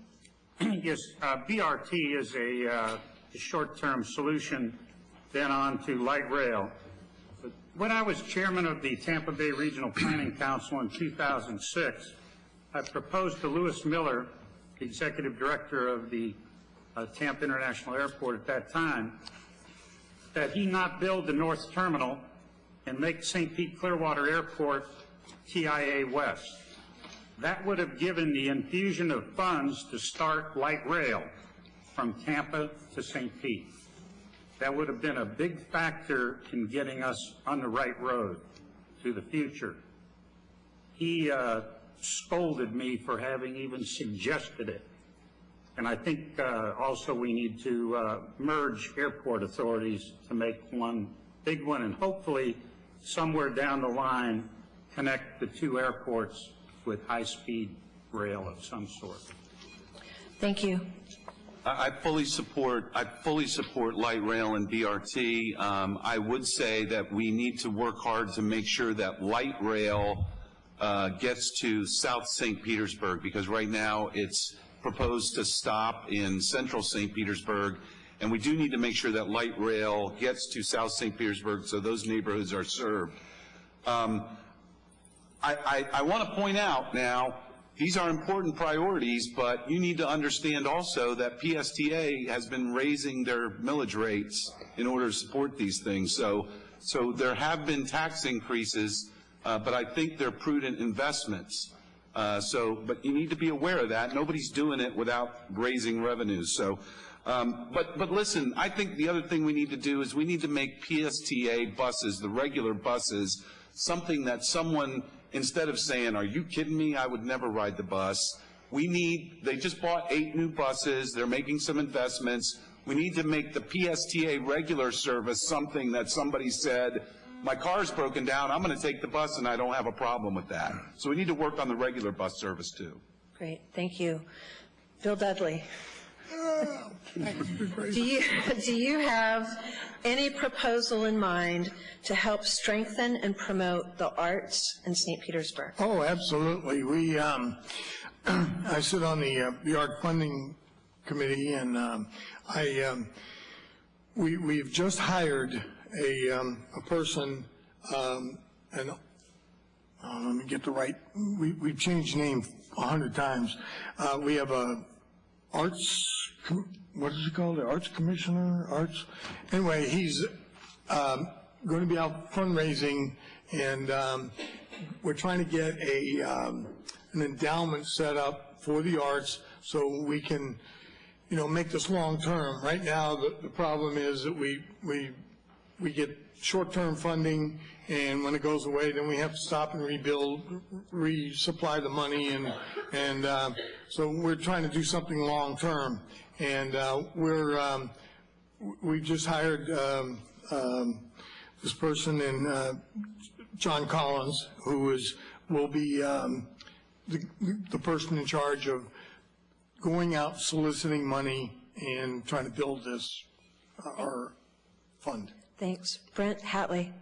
Yes, BRT is a short-term solution, then on to light rail. But when I was chairman of the Tampa Bay Regional Planning Council in 2006, I proposed to Lewis Miller, the executive director of the Tampa International Airport at that time, that he not build the North Terminal and make St. Pete Clearwater Airport TIA West. That would have given the infusion of funds to start light rail from Tampa to St. Pete. That would have been a big factor in getting us on the right road to the future. He scolded me for having even suggested it. And I think also we need to merge airport authorities to make one big one, and hopefully somewhere down the line connect the 2 airports with high-speed rail of some sort. Thank you. I fully support light rail and BRT. I would say that we need to work hard to make sure that light rail gets to South St. Petersburg, because right now it's proposed to stop in central St. Petersburg, and we do need to make sure that light rail gets to South St. Petersburg so those neighborhoods are served. I want to point out now, these are important priorities, but you need to understand also that PSTA has been raising their millage rates in order to support these things. So there have been tax increases, but I think they're prudent investments. But you need to be aware of that. Nobody's doing it without raising revenues. So, but listen, I think the other thing we need to do is we need to make PSTA buses, the regular buses, something that someone, instead of saying, are you kidding me? I would never ride the bus. They just bought 8 new buses. They're making some investments. We need to make the PSTA regular service something that somebody said, my car's broken down, I'm going to take the bus and I don't have a problem with that. So we need to work on the regular bus service too. Great, thank you. Bill Dudley. Do you have any proposal in mind to help strengthen and promote the arts in St. Petersburg? Oh, absolutely. I sit on the art funding committee, and we've just hired a person, and let me get the right. We've changed name 100 times. We have a arts. What is it called? The arts commissioner? Arts. Anyway, he's going to be out fundraising, and we're trying to get an endowment set up for the arts so we can, make this long term. Right now, the problem is that we get short-term funding, and when it goes away, then we have to stop and resupply the money, and so we're trying to do something long-term, and we just hired this person, and John Collins, who will be the person in charge of going out soliciting money and trying to build our fund. Thanks. Brent Hatley.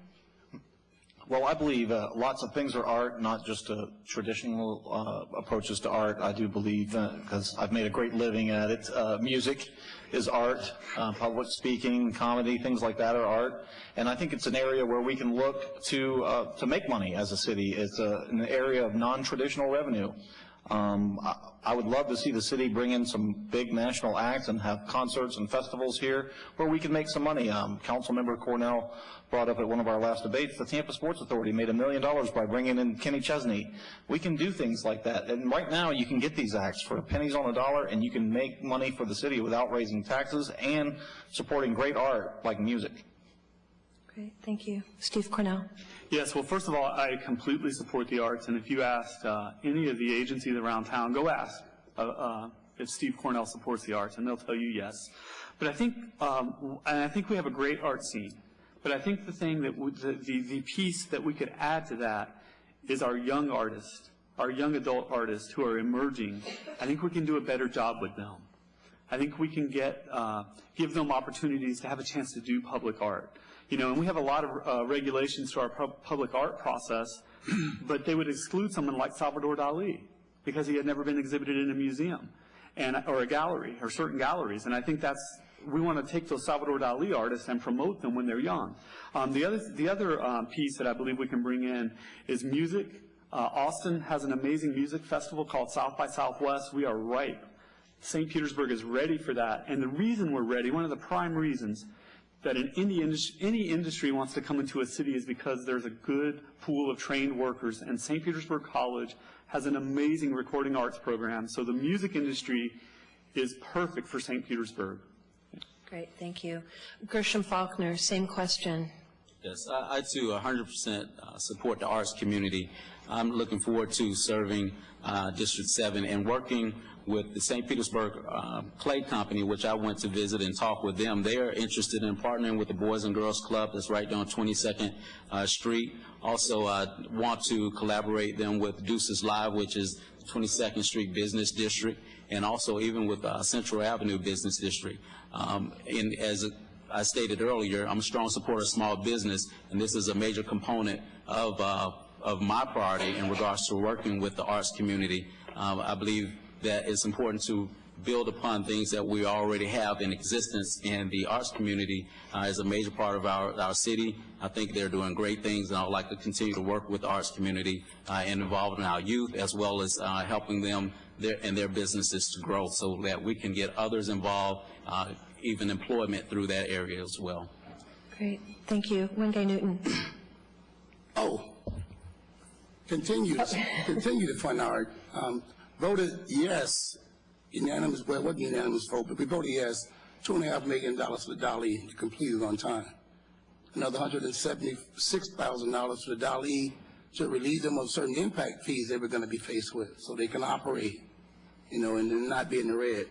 Well, I believe lots of things are art, not just traditional approaches to art. I do believe, because I've made a great living at it, music is art, public speaking, comedy, things like that are art. And I think it's an area where we can look to make money as a city. It's an area of non-traditional revenue. I would love to see the city bring in some big national acts and have concerts and festivals here where we can make some money. Councilmember Kornell brought up at one of our last debates, the Tampa Sports Authority made $1 million by bringing in Kenny Chesney. We can do things like that. And right now you can get these acts for pennies on the dollar, and you can make money for the city without raising taxes and supporting great art like music. Great, thank you. Steve Kornell. Yes, well, first of all, I completely support the arts, and if you asked any of the agencies around town, go ask if Steve Kornell supports the arts, and they'll tell you yes. But I think, and I think we have a great art scene, but I think the thing that the piece that we could add to that is our young artists, our young adult artists who are emerging. I think we can do a better job with them. I think we can give them opportunities to have a chance to do public art. And we have a lot of regulations to our public art process, but they would exclude someone like Salvador Dali because he had never been exhibited in a museum or a gallery or certain galleries. And I think we want to take those Salvador Dali artists and promote them when they're young. The other piece that I believe we can bring in is music. Austin has an amazing music festival called South by Southwest. We are ripe. St. Petersburg is ready for that. And the reason we're ready, one of the prime reasons that any industry wants to come into a city is because there's a good pool of trained workers, and St. Petersburg College has an amazing recording arts program. So the music industry is perfect for St. Petersburg. Great, thank you. Gershom Faulkner, same question. Yes, I too 100% support the arts community. I'm looking forward to serving District 7 and working with the St. Petersburg Clay Company, which I went to visit and talk with them. They are interested in partnering with the Boys and Girls Club that's right down 22nd Street. Also, I want to collaborate them with Deuces Live, which is the 22nd Street Business District, and also even with Central Avenue Business District. And as I stated earlier, I'm a strong supporter of small business, and this is a major component of my priority in regards to working with the arts community. I believe that it's important to build upon things that we already have in existence, and the arts community is a major part of our city. I think they're doing great things, and I would like to continue to work with the arts community and involving our youth, as well as helping them and their businesses to grow so that we can get others involved, even employment through that area as well. Great. Thank you. Wengay Newton. Continue to fund art. Voted yes, unanimous, well, it wasn't unanimous vote, but we voted yes, $2.5 million for the Dudley to complete it on time. Another $176,000 for the Dudley to relieve them of certain impact fees they were going to be faced with so they can operate, and not be in the red.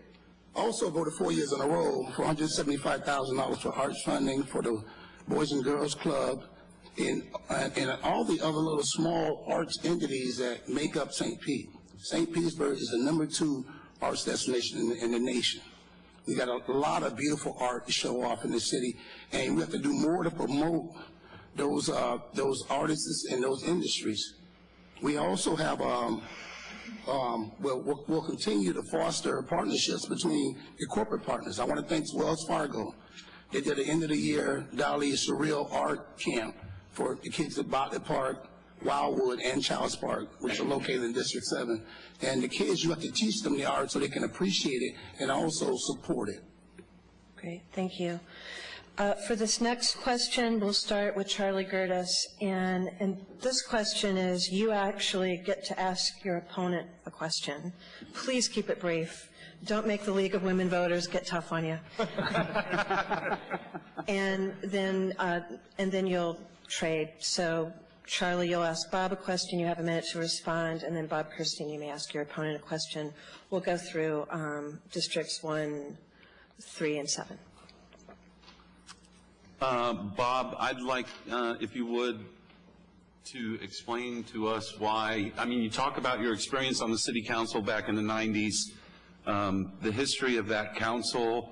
Also voted 4 years in a row for $175,000 for arts funding for the Boys and Girls Club and all the other little small arts entities that make up St. Pete. St. Petersburg is the '2 arts destination in the nation. We got a lot of beautiful art to show off in the city, and we have to do more to promote those artists and those industries. We also have we'll continue to foster partnerships between the corporate partners. I want to thank Wells Fargo. They did an end of the year Dudley Surreal Art Camp for the kids at Botley Park, Wildwood, and Childs Park, which are located in District 7. And the kids, you have to teach them the art so they can appreciate it and also support it. Great, thank you. For this next question, we'll start with Charlie Gerdes. And this question is, you actually get to ask your opponent a question. Please keep it brief. Don't make the League of Women Voters get tough on you. and then you'll trade. So Charlie, you'll ask Bob a question. You have a minute to respond. And then Bob Kersteen, you may ask your opponent a question. We'll go through districts 1, 3, and 7. Bob, I'd like, if you would, to explain to us why, you talk about your experience on the city council back in the 90s. The history of that council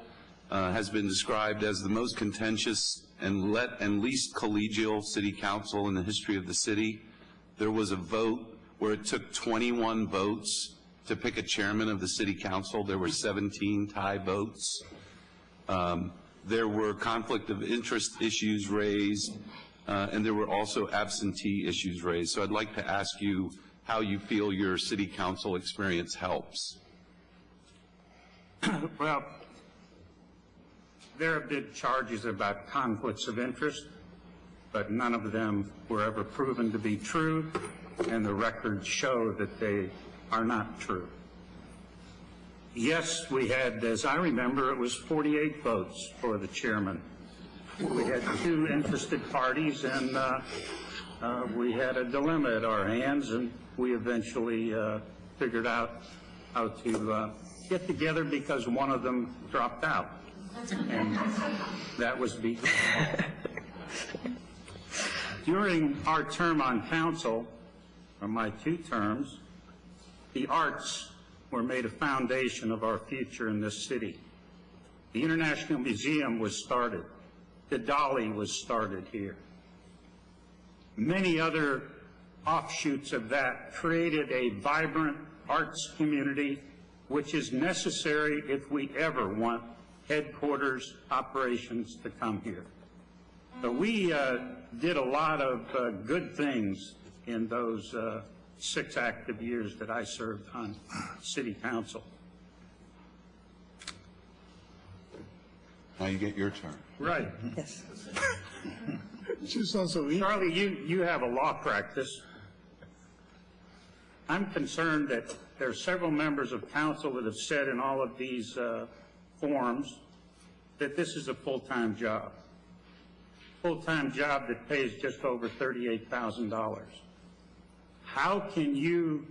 has been described as the most contentious and least collegial city council in the history of the city. There was a vote where it took 21 votes to pick a chairman of the city council. There were 17 tie votes. There were conflict of interest issues raised, and there were also absentee issues raised. So I'd like to ask you how you feel your city council experience helps. Well, there have been charges about conflicts of interest, but none of them were ever proven to be true, and the records show that they are not true. Yes, we had, as I remember, it was 48 votes for the chairman. We had 2 interested parties, and we had a dilemma at our hands, and we eventually figured out how to get together because one of them dropped out. And that was during our term on council, or my 2 terms, the arts were made a foundation of our future in this city. The International Museum was started. The Dudley was started here. Many other offshoots of that created a vibrant arts community, which is necessary if we ever want headquarters operations to come here. So we did a lot of good things in those 6 active years that I served on city council. Now you get your turn. Right. Yes. Charlie, you have a law practice. I'm concerned that there are several members of council that have said in all of these forums that this is a full-time job. Full-time job that pays just over $38,000. How can you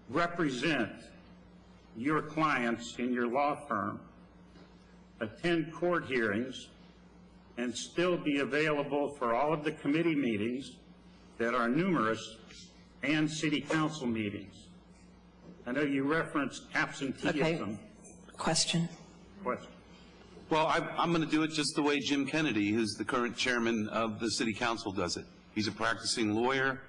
represent your clients in your law firm, attend court hearings, and still be available for all of the committee meetings that are numerous and city council meetings. I know you referenced absenteeism. Okay. Question. Well, I'm going to do it just the way Jim Kennedy, who's the current chairman of the city council, does it. He's a practicing lawyer.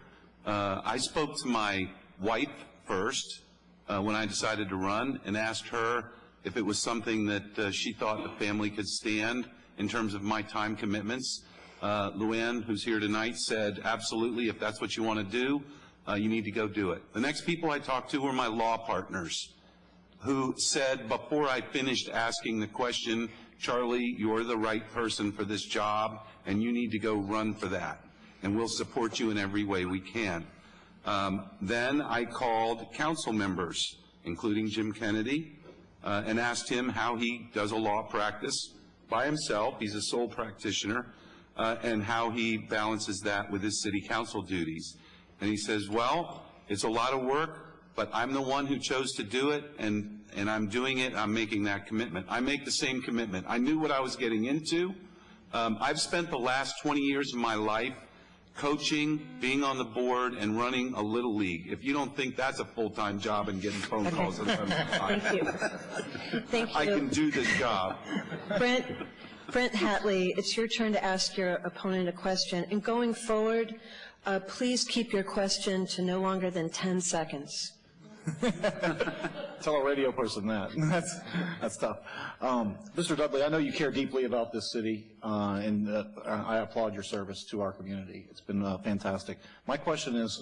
I spoke to my wife first when I decided to run and asked her if it was something that she thought the family could stand in terms of my time commitments. Luann, who's here tonight, said, absolutely, if that's what you want to do, you need to go do it. The next people I talked to were my law partners, who said before I finished asking the question, Charlie, you're the right person for this job, and you need to go run for that, and we'll support you in every way we can. Then I called council members, including Jim Kennedy, and asked him how he does a law practice by himself, he's a sole practitioner, and how he balances that with his city council duties. And he says, well, it's a lot of work, but I'm the one who chose to do it, and I'm doing it, I'm making that commitment. I make the same commitment. I knew what I was getting into. I've spent the last 20 years of my life coaching, being on the board, and running a little league. If you don't think that's a full-time job and getting phone calls, Thank you. Thank you. I can do this job. Brent Hatley, it's your turn to ask your opponent a question. And going forward, please keep your question to no longer than 10 seconds. Tell a radio person that. That's tough. Mr. Dudley, I know you care deeply about this city, and I applaud your service to our community. It's been fantastic. My question is,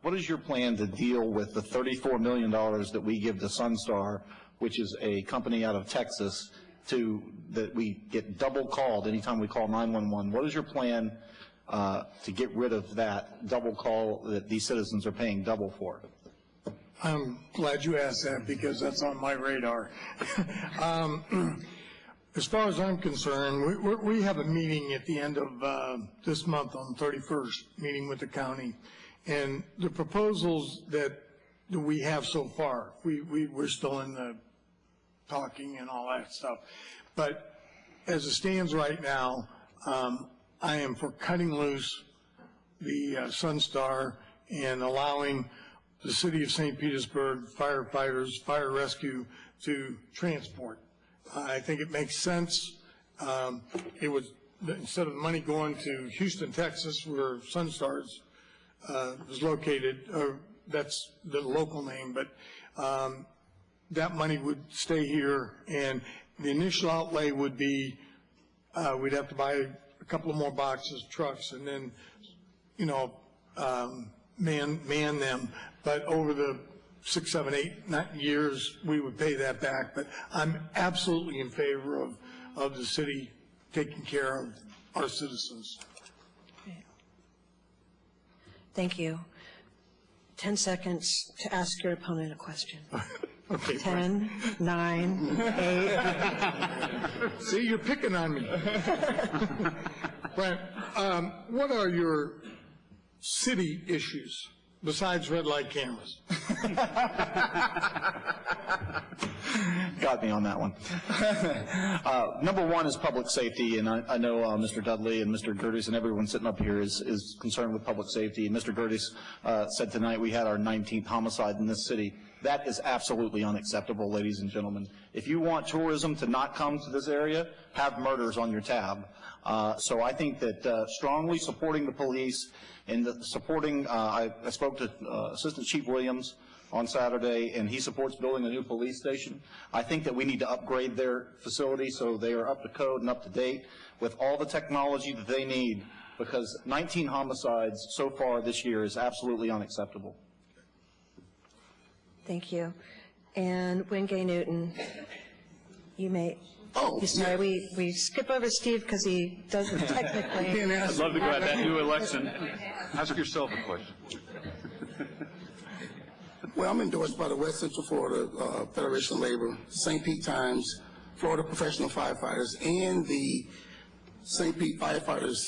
what is your plan to deal with the $34 million that we give to Sunstar, which is a company out of Texas, that we get double called anytime we call 911? What is your plan to get rid of that double call that these citizens are paying double for? I'm glad you asked that because that's on my radar. As far as I'm concerned, we have a meeting at the end of this month on the 31st, meeting with the county. And the proposals that we have so far, we're still in the talking and all that stuff. But as it stands right now, I am for cutting loose the Sunstar and allowing the city of St. Petersburg firefighters, fire rescue to transport. I think it makes sense. It was, instead of money going to Houston, Texas, where Sunstar is located, that's the local name, but that money would stay here, and the initial outlay would be, we'd have to buy a couple of more boxes, trucks, and then, you know, man them. But over the 6, 7, 8, 9 years, we would pay that back. But I'm absolutely in favor of the city taking care of our citizens. Thank you. 10 seconds to ask your opponent a question. Okay, 10, 9, 8. See, you're picking on me. Brent, what are your city issues besides red light cameras? Got me on that one. Number one is public safety, and I know Mr. Dudley and Mr. Gerdes and everyone sitting up here is concerned with public safety. And Mr. Gerdes said tonight we had our 19th homicide in this city. That is absolutely unacceptable, ladies and gentlemen. If you want tourism to not come to this area, have murders on your tab. So I think that strongly supporting the police and supporting, I spoke to Assistant Chief Williams on Saturday, and he supports building a new police station. I think that we need to upgrade their facility so they are up to code and up to date with all the technology that they need, because 19 homicides so far this year is absolutely unacceptable. Thank you. And Wengay Newton, you may. Oh, sorry, we skip over Steve because he doesn't technically. I'd love to go at that new election. Ask yourself a question. Well, I'm endorsed by the West Central Florida Federation of Labor, St. Pete Times, Florida Professional Firefighters, and the St. Pete Firefighters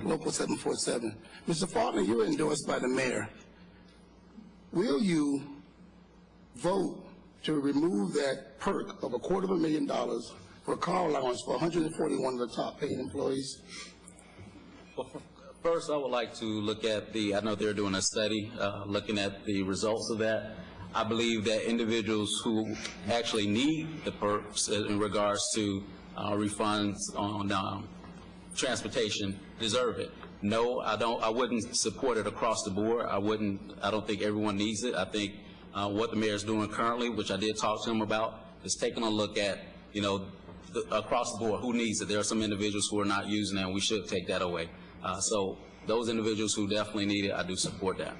Local 747. Mr. Faulkner, you were endorsed by the mayor. will you vote to remove that perk of $250,000 for a car allowance for 141 of the top paid employees? Well, first, I would like to look at I know they're doing a study looking at the results of that. I believe that individuals who actually need the perks in regards to refunds on transportation deserve it. No, I don't. I wouldn't support it across the board. I don't think everyone needs it. I think what the mayor is doing currently, which I did talk to him about, is taking a look at, across the board, who needs it. There are some individuals who are not using it, and we should take that away. So those individuals who definitely need it, I do support that.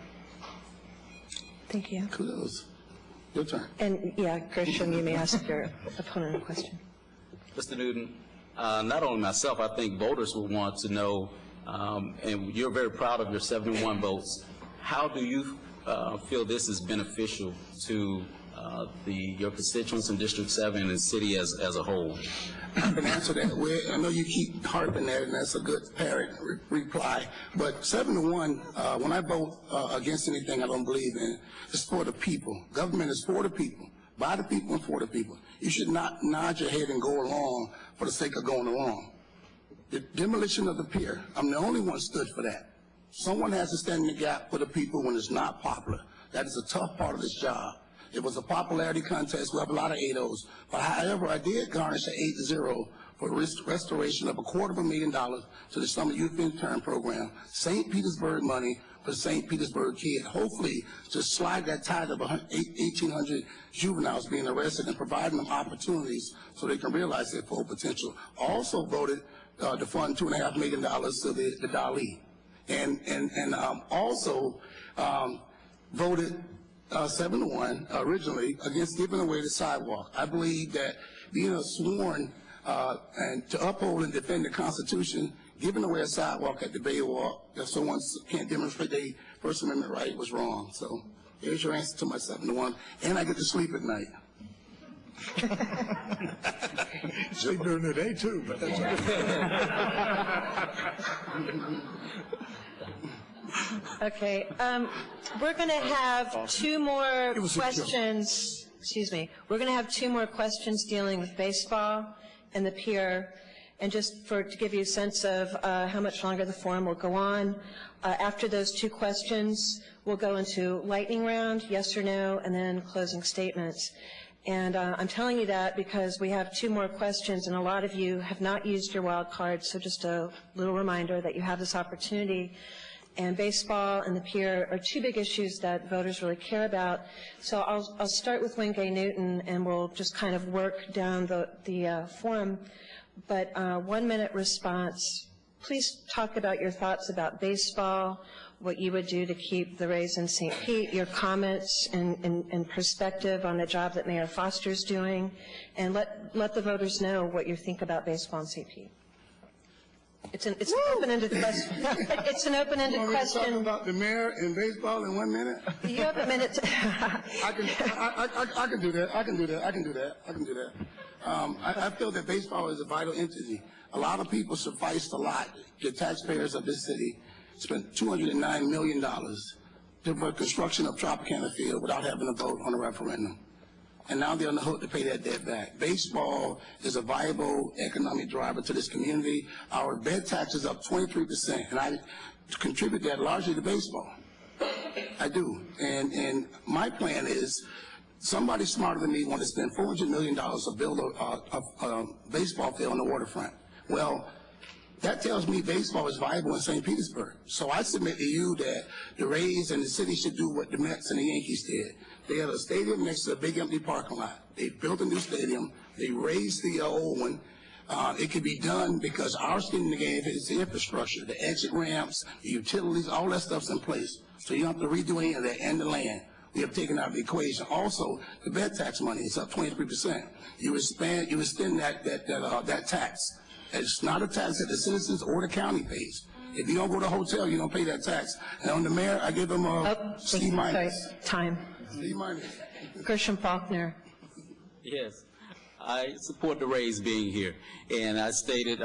Thank you. Kudos. Your turn. And yeah, Gershom, you may ask your opponent a question. Mr. Newton, not only myself, I think voters will want to know, and you're very proud of your 71 votes, how do you feel this is beneficial to your constituents in District 7 and the city as a whole? I can answer that. I know you keep harping at it, and that's a good parent reply. But 7-1, when I vote against anything I don't believe in, it's for the people. Government is for the people, by the people, and for the people. You should not nod your head and go along for the sake of going along. The demolition of the pier, I'm the only one stood for that. Someone has to stand in the gap for the people when it's not popular. That is a tough part of this job. It was a popularity contest. We have a lot of 8-0s. But however, I did garnish an 8-0 for restoration of $250,000 to the Summer Youth Intern Program, St. Petersburg money for St. Petersburg kids. Hopefully, to slide that tide of 1,800 juveniles being arrested and providing them opportunities so they can realize their full potential. Also voted to fund $2.5 million to the Dudley. And also voted 7-1 originally against giving away the sidewalk. I believe that being sworn and to uphold and defend the Constitution, giving away a sidewalk at the Bay Walk if someone can't demonstrate their First Amendment right was wrong. So here's your answer to my 7-1, and I get to sleep at night. Sleep during the day too, but that's Okay, we're going to have two more questions. Excuse me. We're going to have two more questions dealing with baseball and the pier. And just to give you a sense of how much longer the forum will go on, after those two questions, we'll go into lightning round, yes or no, and then closing statements. And I'm telling you that because we have two more questions, and a lot of you have not used your wild card, so just a little reminder that you have this opportunity. And baseball and the pier are two big issues that voters really care about. So I'll start with Wengay Newton, and we'll just kind of work down the forum. But 1 minute response. Please talk about your thoughts about baseball, what you would do to keep the Rays in St. Pete, your comments and perspective on the job that Mayor Foster's doing, and let the voters know what you think about baseball in St. Pete. It's an open-ended question. It's an open-ended question. Talk about the mayor and baseball in 1 minute? You have a minute. I can do that. I can do that. I feel that baseball is a vital entity. A lot of people sufficed a lot. The taxpayers of this city spent $209 million for construction of Tropicana Field without having a vote on a referendum. And now they're on the hook to pay that debt back. Baseball is a viable economic driver to this community. Our bed tax is up 23%, and I contribute that largely to baseball. I do. And my plan is somebody smarter than me want to spend $400 million to build a baseball field on the waterfront. Well, that tells me baseball is viable in St. Petersburg. So I submit to you that the Rays and the city should do what the Mets and the Yankees did. They had a stadium next to a big empty parking lot. They built a new stadium. They raised the old one. It could be done because our skin in the game is the infrastructure, the exit ramps, the utilities, all that stuff's in place. So you don't have to redo any of that and the land. We have taken out the equation. Also, the bed tax money is up 23%. You extend that tax. It's not a tax that the citizens or the county pays. If you don't go to a hotel, you don't pay that tax. And on the mayor, I give him a C-. Sorry, time. C-. Gershom Faulkner. Yes, I support the Rays being here. And I stated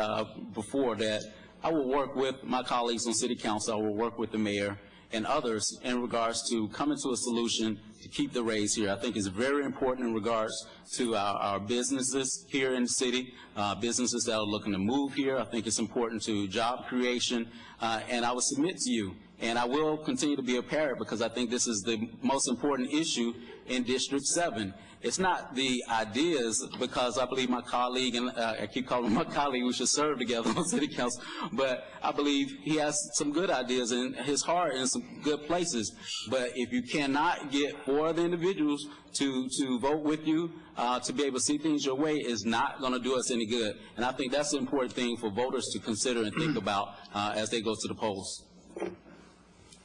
before that I will work with my colleagues on City Council. I will work with the mayor and others in regards to coming to a solution to keep the raise here. I think it's very important in regards to our businesses here in the city, businesses that are looking to move here. I think it's important to job creation, and I will submit to you, and I will continue to be a parent because I think this is the most important issue in District 7. It's not the ideas, because I believe my colleague, and I keep calling him my colleague, we should serve together on City Council, but I believe he has some good ideas in his heart in some good places. But if you cannot get 4 other individuals to vote with you, to be able to see things your way, is not going to do us any good. And I think that's the important thing for voters to consider and think about as they go to the polls.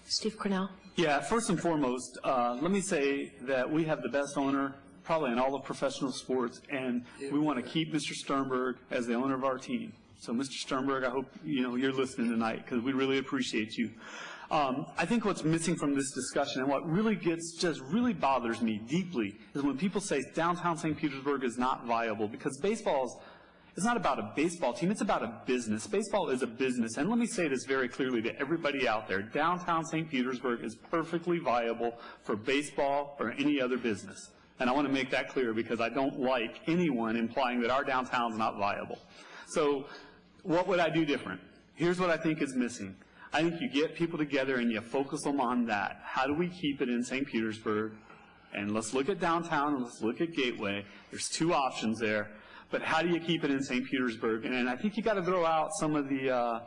Steve Kornell. Yeah, first and foremost, let me say that we have the best owner probably in all of professional sports, and we want to keep Mr. Sternberg as the owner of our team. So, Mr. Sternberg, I hope you're listening tonight because we really appreciate you. I think what's missing from this discussion and what really really bothers me deeply is when people say downtown St. Petersburg is not viable, because it's not about a baseball team, it's about a business. Baseball is a business, and let me say this very clearly to everybody out there. Downtown St. Petersburg is perfectly viable for baseball or any other business. And I want to make that clear because I don't like anyone implying that our downtown is not viable. So what would I do different? Here's what I think is missing. I think you get people together and you focus them on that. How do we keep it in St. Petersburg? And let's look at downtown and let's look at Gateway. There's 2 options there. But how do you keep it in St. Petersburg? And I think you got to throw out some of the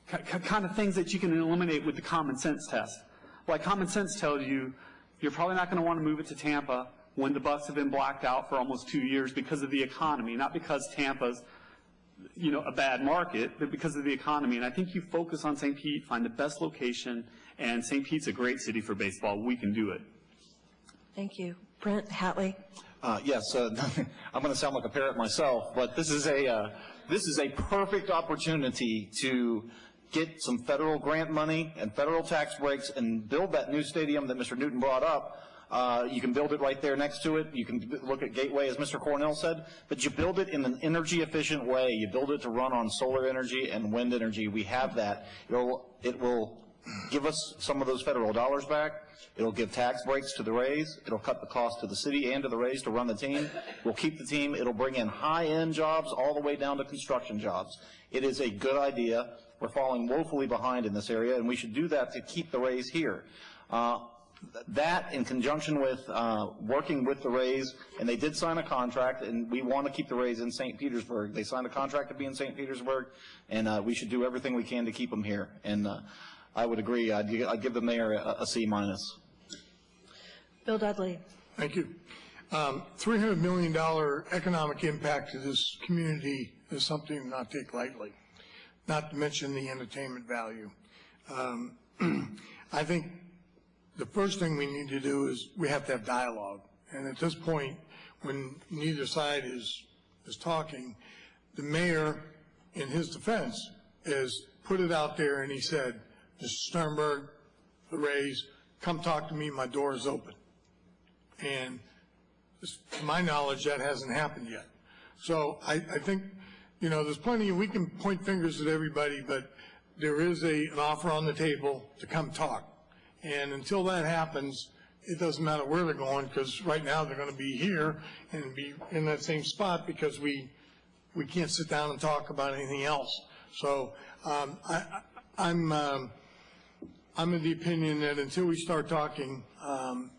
kind of things that you can eliminate with the common sense test. Like common sense tells you you're probably not going to want to move it to Tampa when the Bucks have been blacked out for almost 2 years because of the economy, not because Tampa's a bad market, but because of the economy. And I think you focus on St. Pete, find the best location, and St. Pete's a great city for baseball. We can do it. Thank you. Brent Hatley. Yes, I'm going to sound like a parrot myself, but this is a perfect opportunity to get some federal grant money and federal tax breaks and build that new stadium that Mr. Newton brought up. You can build it right there next to it. You can look at Gateway, as Mr. Kornell said, but you build it in an energy-efficient way. You build it to run on solar energy and wind energy. We have that. It will give us some of those federal dollars back. It'll give tax breaks to the Rays. It'll cut the cost to the city and to the Rays to run the team. We'll keep the team. It'll bring in high-end jobs all the way down to construction jobs. It is a good idea. We're falling woefully behind in this area, and we should do that to keep the Rays here. That, in conjunction with working with the Rays, and they did sign a contract, and we want to keep the Rays in St. Petersburg. They signed a contract to be in St. Petersburg, and we should do everything we can to keep them here. And I would agree. I'd give the mayor a C-. Bill Dudley. Thank you. $300 million economic impact to this community is something to not take lightly, not to mention the entertainment value. I think the first thing we need to do is we have to have dialogue. And at this point, when neither side is talking, the mayor, in his defense, has put it out there and he said, Mr. Sternberg, the Rays, come talk to me, my door is open. And to my knowledge, that hasn't happened yet. So I think, there's plenty, we can point fingers at everybody, but there is an offer on the table to come talk. And until that happens, it doesn't matter where they're going, because right now they're going to be here and be in that same spot because we can't sit down and talk about anything else. So I'm of the opinion that until we start talking,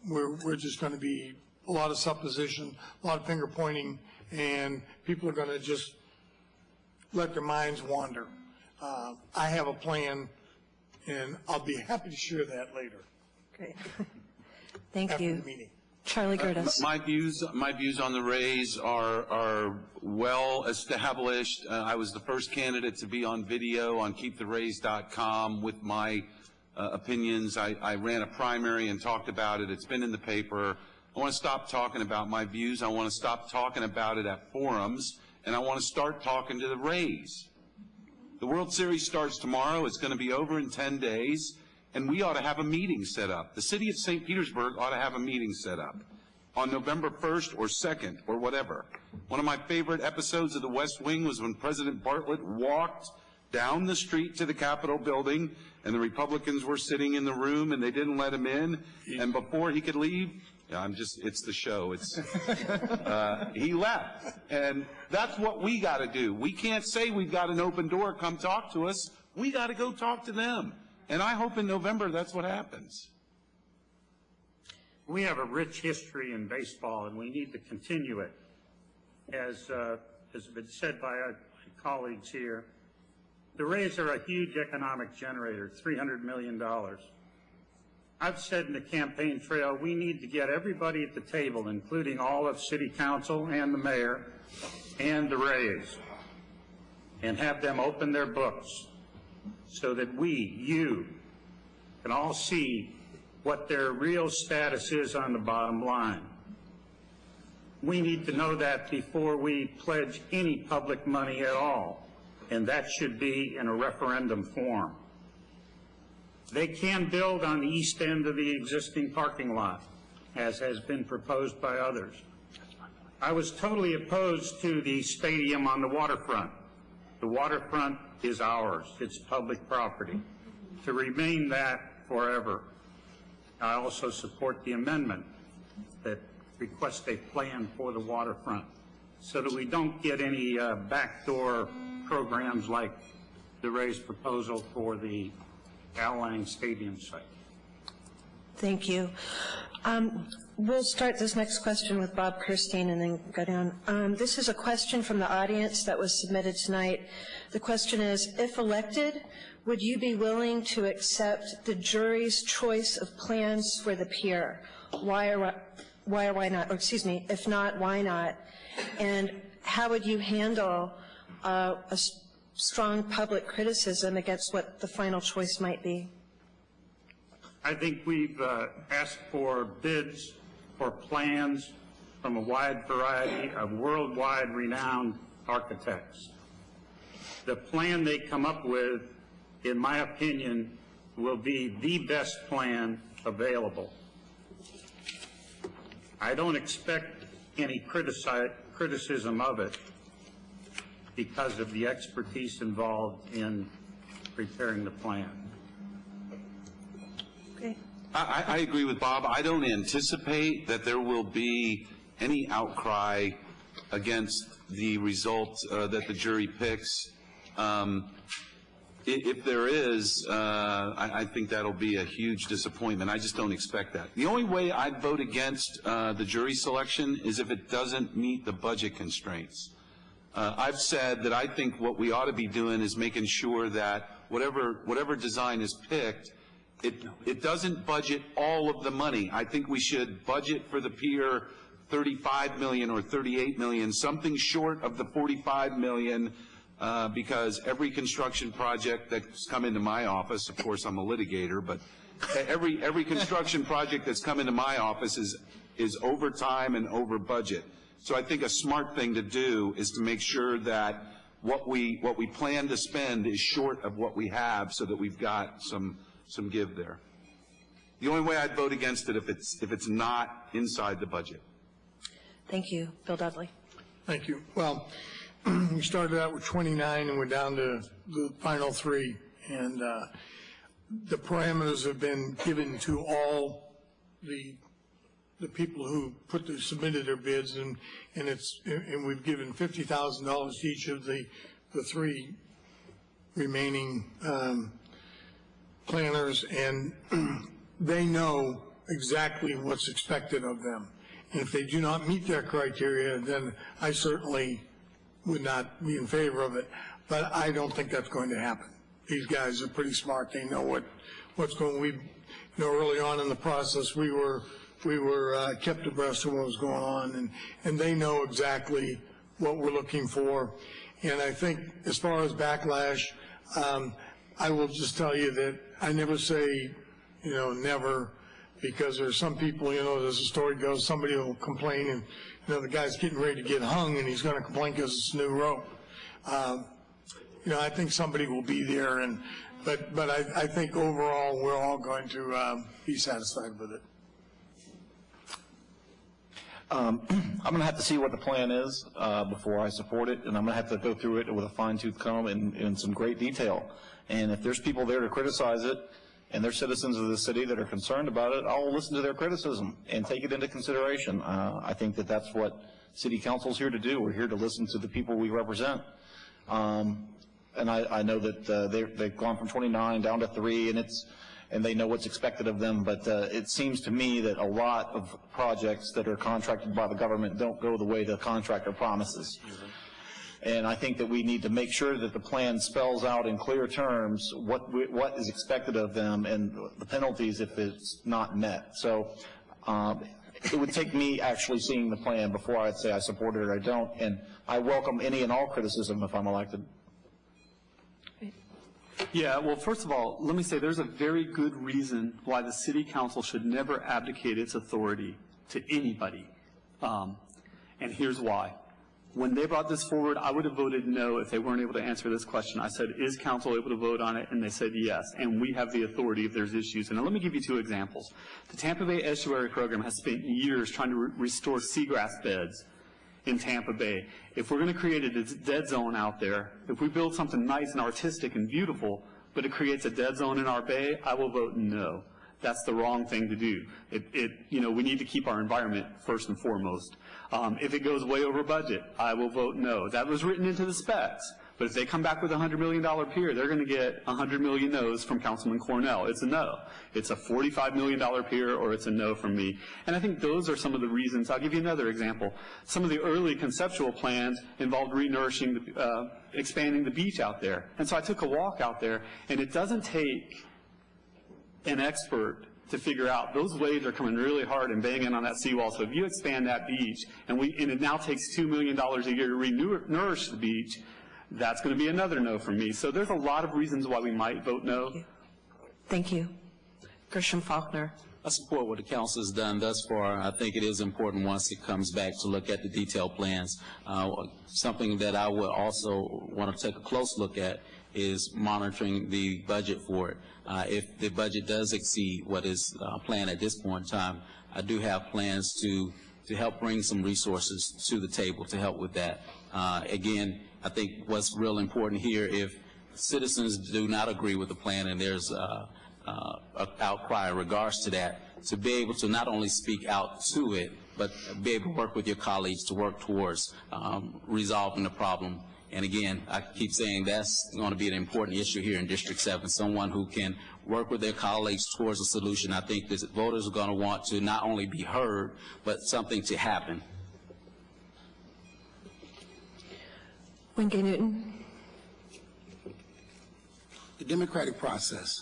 we're just going to be a lot of supposition, a lot of finger pointing, and people are going to just let their minds wander. I have a plan, and I'll be happy to share that later. Great. Thank after you. the meeting. Charlie Gerdes. My views on the Rays are well established. I was the first candidate to be on video on keeptherays.com with my opinions. I ran a primary and talked about it. It's been in the paper. I want to stop talking about my views. I want to stop talking about it at forums, and I want to start talking to the Rays. The World Series starts tomorrow. It's going to be over in 10 days, and we ought to have a meeting set up. The city of St. Petersburg ought to have a meeting set up on November 1st or 2nd or whatever. One of my favorite episodes of The West Wing was when President Bartlett walked down the street to the Capitol building, and the Republicans were sitting in the room, and they didn't let him in, and before he could leave, it's the show. He left, and that's what we got to do. We can't say we've got an open door, come talk to us. We got to go talk to them, and I hope in November that's what happens. We have a rich history in baseball, and we need to continue it. As has been said by our colleagues here, the Rays are a huge economic generator, $300 million. I've said in the campaign trail, we need to get everybody at the table, including all of City Council and the mayor and the Rays, and have them open their books so that you, can all see what their real status is on the bottom line. We need to know that before we pledge any public money at all, and that should be in a referendum form. They can build on the east end of the existing parking lot, as has been proposed by others. I was totally opposed to the stadium on the waterfront. The waterfront is ours. It's public property. To remain that forever. I also support the amendment that requests a plan for the waterfront so that we don't get any backdoor programs like the Rays proposal for the Al Lang Stadium site. Thank you. We'll start this next question with Bob Kersteen and then go down. This is a question from the audience that was submitted tonight. The question is, if elected, would you be willing to accept the jury's choice of plans for the pier? Why or why not? Or excuse me, if not, why not? And how would you handle a strong public criticism against what the final choice might be? I think we've asked for bids for plans from a wide variety of worldwide renowned architects. The plan they come up with, in my opinion, will be the best plan available. I don't expect any criticism of it because of the expertise involved in preparing the plan. Okay. I agree with Bob. I don't anticipate that there will be any outcry against the result that the jury picks. If there is, I think that'll be a huge disappointment. I just don't expect that. The only way I'd vote against the jury selection is if it doesn't meet the budget constraints. I've said that I think what we ought to be doing is making sure that whatever design is picked, it doesn't budget all of the money. I think we should budget for the pier $35 million or $38 million, something short of the $45 million, because every construction project that's come into my office, of course I'm a litigator, but every construction project that's come into my office is over time and over budget. So I think a smart thing to do is to make sure that what we plan to spend is short of what we have, so that we've got some give there. The only way I'd vote against it if it's not inside the budget. Thank you. Bill Dudley. Thank you. Well, we started out with 29 and we're down to the final 3, and the parameters have been given to all the people who submitted their bids, and we've given $50,000 to each of the 3 remaining planners, and they know exactly what's expected of them. And if they do not meet their criteria, then I certainly would not be in favor of it. But I don't think that's going to happen. These guys are pretty smart. They know what's going. Early on in the process, we were kept abreast of what was going on, and they know exactly what we're looking for. And I think as far as backlash, I will just tell you that I never say, never, because there's some people, as the story goes, somebody will complain, and the guy's getting ready to get hung, and he's going to complain because it's a new rope. I think somebody will be there, but I think overall we're all going to be satisfied with it. I'm going to have to see what the plan is before I support it, and I'm going to have to go through it with a fine-tooth comb in some great detail. And if there's people there to criticize it, and they're citizens of the city that are concerned about it, I'll listen to their criticism and take it into consideration. I think that that's what city council's here to do. We're here to listen to the people we represent. And I know that they've gone from 29 down to 3, and they know what's expected of them, but it seems to me that a lot of projects that are contracted by the government don't go the way the contractor promises. And I think that we need to make sure that the plan spells out in clear terms what is expected of them and the penalties if it's not met. So it would take me actually seeing the plan before I'd say I support it or I don't, and I welcome any and all criticism if I'm elected. Yeah, well, first of all, let me say there's a very good reason why the city council should never abdicate its authority to anybody. And here's why. When they brought this forward, I would have voted no if they weren't able to answer this question. I said, is council able to vote on it? And they said yes, and we have the authority if there's issues. And let me give you 2 examples. The Tampa Bay Estuary Program has spent years trying to restore seagrass beds in Tampa Bay. If we're going to create a dead zone out there, if we build something nice and artistic and beautiful, but it creates a dead zone in our bay, I will vote no. That's the wrong thing to do. We need to keep our environment first and foremost. If it goes way over budget, I will vote no. That was written into the specs. But if they come back with a $100 million pier, they're going to get 100 million no's from Councilman Kornell. It's a no. It's a $45 million pier, or it's a no from me. And I think those are some of the reasons. I'll give you another example. Some of the early conceptual plans involved renourishing, expanding the beach out there. And so I took a walk out there, and it doesn't take an expert to figure out those waves are coming really hard and banging on that seawall. So if you expand that beach, and it now takes $2 million a year to re-nourish the beach, that's going to be another no from me. So there's a lot of reasons why we might vote no. Thank you. Gershom Faulkner. I support what the council has done thus far. I think it is important once it comes back to look at the detailed plans. Something that I would also want to take a close look at is monitoring the budget for it. If the budget does exceed what is planned at this point in time, I do have plans to help bring some resources to the table to help with that. Again, I think what's real important here, if citizens do not agree with the plan and there's an outcry in regards to that, to be able to not only speak out to it, but be able to work with your colleagues to work towards resolving the problem. And again, I keep saying that's going to be an important issue here in District 7, someone who can work with their colleagues towards a solution. I think that voters are going to want to not only be heard, but something to happen. Wengay Newton. The democratic process.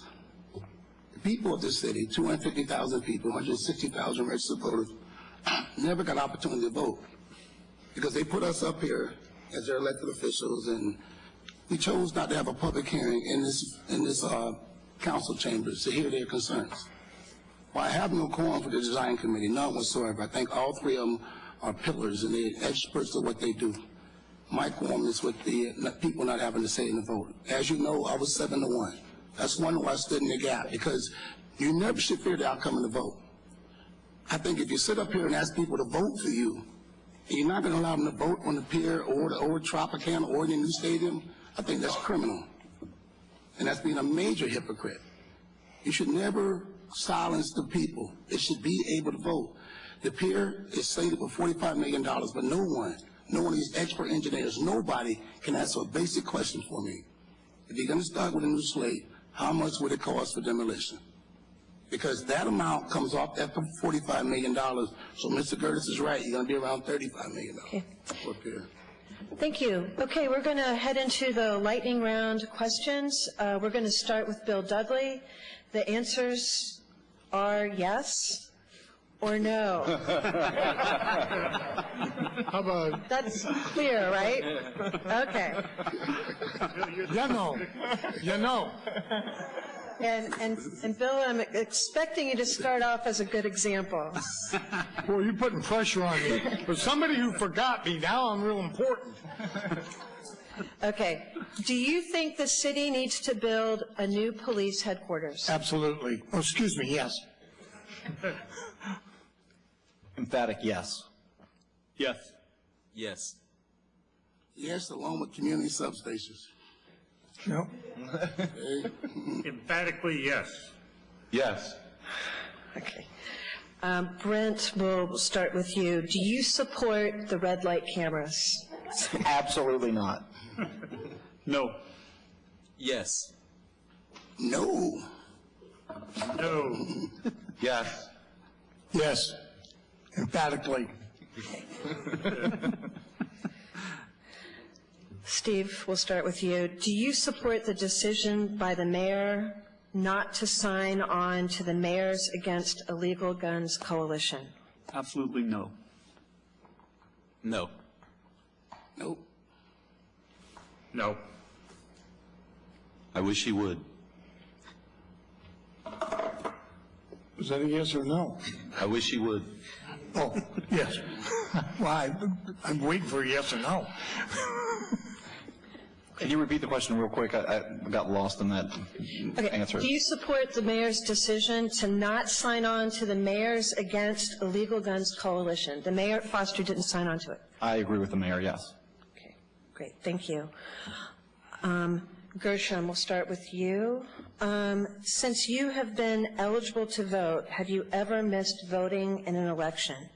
The people of this city, 250,000 people, 160,000 registered voters, never got an opportunity to vote because they put us up here as their elected officials, and we chose not to have a public hearing in this council chambers to hear their concerns. Well, I have no quorum for the design committee, none whatsoever. I think all 3 of them are pillars and they're experts at what they do. My quorum is with the people not having to say in the vote. As you know, I was 7-1. That's one why I stood in the gap, because you never should fear the outcome of the vote. I think if you sit up here and ask people to vote for you, and you're not going to allow them to vote on the pier or the old Tropicana or the new stadium, I think that's criminal. And that's being a major hypocrite. You should never silence the people. They should be able to vote. The pier is slated for $45 million, but no one of these expert engineers, nobody can answer a basic question for me. If you're going to start with a new slate, how much would it cost for demolition? Because that amount comes off that $45 million. So Mr. Gerdes is right. You're going to be around $35 million for a pier. Thank you. Okay, we're going to head into the lightning round questions. We're going to start with Bill Dudley. The answers are yes or no. How about? That's clear, right? Okay. You know. And Bill, I'm expecting you to start off as a good example. Well, you're putting pressure on me. For somebody who forgot me, now I'm real important. Okay. Do you think the city needs to build a new police headquarters? Absolutely. Oh, excuse me, yes. Emphatic yes. Yes. Yes. Yes, along with community substations. No. Okay. Emphatically, yes. Yes. Okay. Brent, we'll start with you. Do you support the red light cameras? Absolutely not. No. Yes. No. No. Yes. Yes. Emphatically. Steve, we'll start with you. Do you support the decision by the mayor not to sign on to the Mayors Against Illegal Guns Coalition? Absolutely no. No. Nope. No. I wish he would. Was that a yes or no? I wish he would. Oh, yes. Well, I'm waiting for a yes or no. Can you repeat the question real quick? I got lost in that answer. Do you support the mayor's decision to not sign on to the Mayors Against Illegal Guns Coalition? The mayor, Foster, didn't sign on to it. I agree with the mayor, yes. Okay, great, thank you. Gershom, we'll start with you. Since you have been eligible to vote, have you ever missed voting in an election?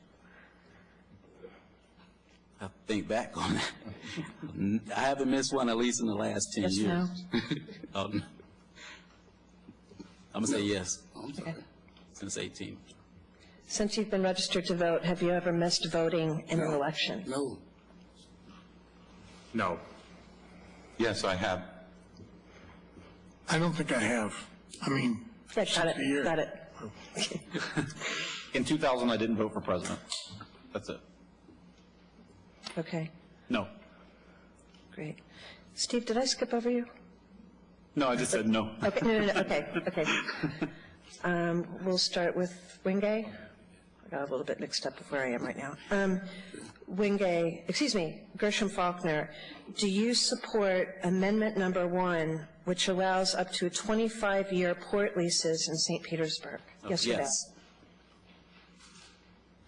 I think back on it. I haven't missed one at least in the last 10 Yes, years. no? I'm going to say yes. I'm sorry. Since 18. Since you've been registered to vote, have you ever missed voting in an election? No. No. Yes, I have. I don't think I have. I mean, Yeah, got it, 60 years. got it. In 2000, I didn't vote for president. That's it. Okay, No. great. Steve, did I skip over you? No, I just said no. Okay, no, okay. We'll start with Wengay. I got a little bit mixed up with where I am right now. Gershom Faulkner, do you support Amendment Number 1, which allows up to 25-year port leases in St. Petersburg? Yes or no? Yes.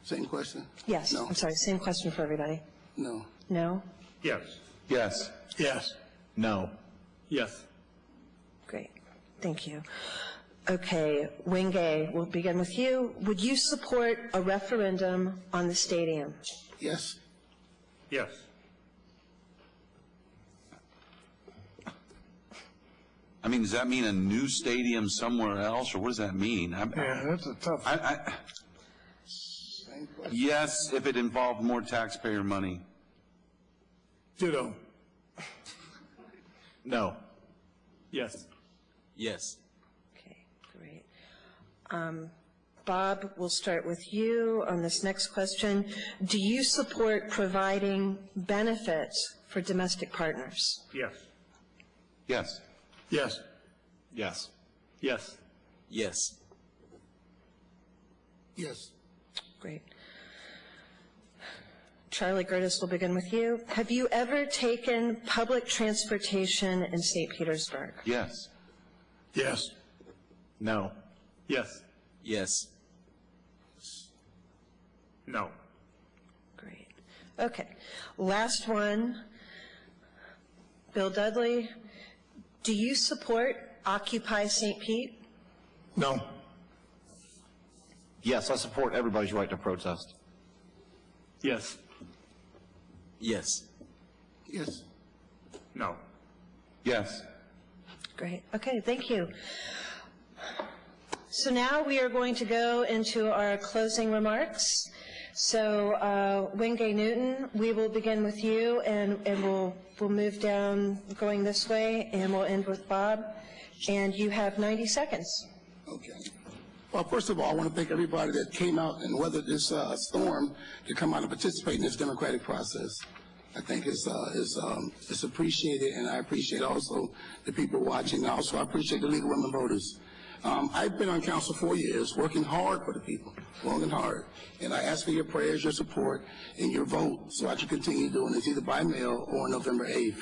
Same question? Yes, No. I'm sorry, same question for everybody. No. No? Yes. Yes. Yes. No. Yes. Great, thank you. Okay, Wengay, we'll begin with you. Would you support a referendum on the stadium? Yes. Yes. I mean, does that mean a new stadium somewhere else, or what does that mean? Yeah, that's a tough. Same question. Yes, if it involved more taxpayer money. Ditto. No. Yes. Okay, Yes. great. Bob, we'll start with you on this next question. Do you support providing benefits for domestic partners? Yes. Yes. Yes. Yes. Yes. Yes. Yes. Great. Charlie Gerdes, we'll begin with you. Have you ever taken public transportation in St. Petersburg? Yes. Yes. No. Yes. Yes. No. Great. Okay. Last one. Bill Dudley, do you support Occupy St. Pete? No. Yes, I support everybody's right to protest. Yes. Yes. Yes. No. Yes. Great. Okay, thank you. So now we are going to go into our closing remarks. So, Wengay Newton, we will begin with you, and we'll move down going this way, and we'll end with Bob. And you have 90 seconds. Okay. Well, first of all, I want to thank everybody that came out and weathered this storm to come out and participate in this democratic process. I think it's appreciated, and I appreciate also the people watching. Also, I appreciate the League of Women Voters. I've been on council 4 years, working hard for the people, working hard. And I ask for your prayers, your support, and your vote so I can continue doing this either by mail or November 8th.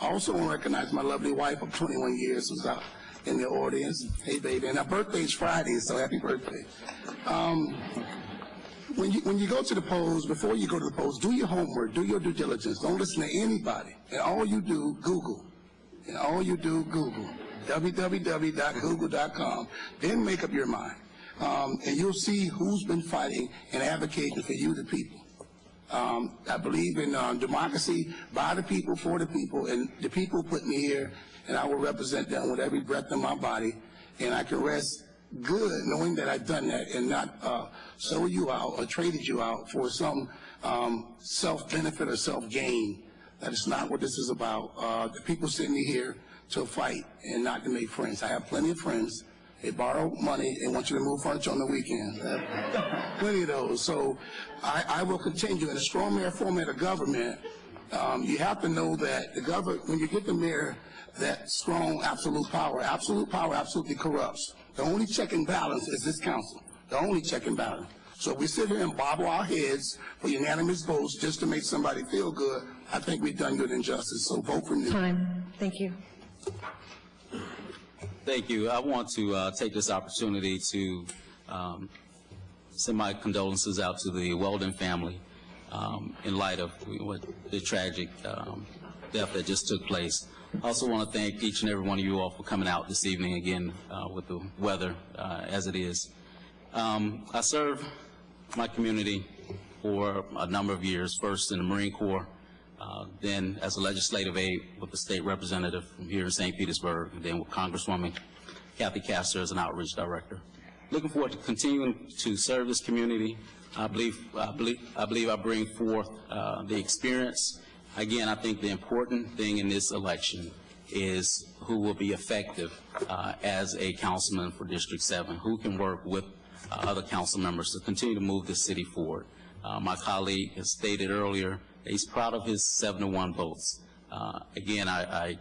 I also want to recognize my lovely wife of 21 years who's out in the audience. Hey, baby. And her birthday's Friday, so happy birthday. when you go to the polls, before you go to the polls, do your homework, do your due diligence. Don't listen to anybody. And all you do, Google. And all you do, Google. www.google.com. Then make up your mind. And you'll see who's been fighting and advocating for you, the people. I believe in democracy, by the people, for the people, and the people put me here, and I will represent them with every breath in my body, and I can rest good knowing that I've done that and not sold you out or traded you out for some self-benefit or self-gain. That is not what this is about. The people sent me here to fight and not to make friends. I have plenty of friends. They borrow money and want you to move furniture on the weekend. Plenty of those. So I will continue. In a strong mayor format of government, you have to know that the government, when you get the mayor, that strong absolute power absolutely corrupts. The only check and balance is this council. The only check and balance. So if we sit here and bobble our heads for unanimous votes just to make somebody feel good, I think we've done good injustice. So vote for me. Time. Thank you. Thank you. I want to take this opportunity to send my condolences out to the Weldon family in light of the tragic death that just took place. I also want to thank each and every one of you all for coming out this evening again with the weather as it is. I served my community for a number of years, first in the Marine Corps, then as a legislative aide with the state representative from here in St. Petersburg, and then with Congresswoman Kathy Castor as an outreach director. Looking forward to continuing to serve this community. I believe I bring forth the experience. Again, I think the important thing in this election is who will be effective as a councilman for District 7, who can work with other council members to continue to move this city forward. My colleague has stated earlier he's proud of his 7-1 votes. Again, I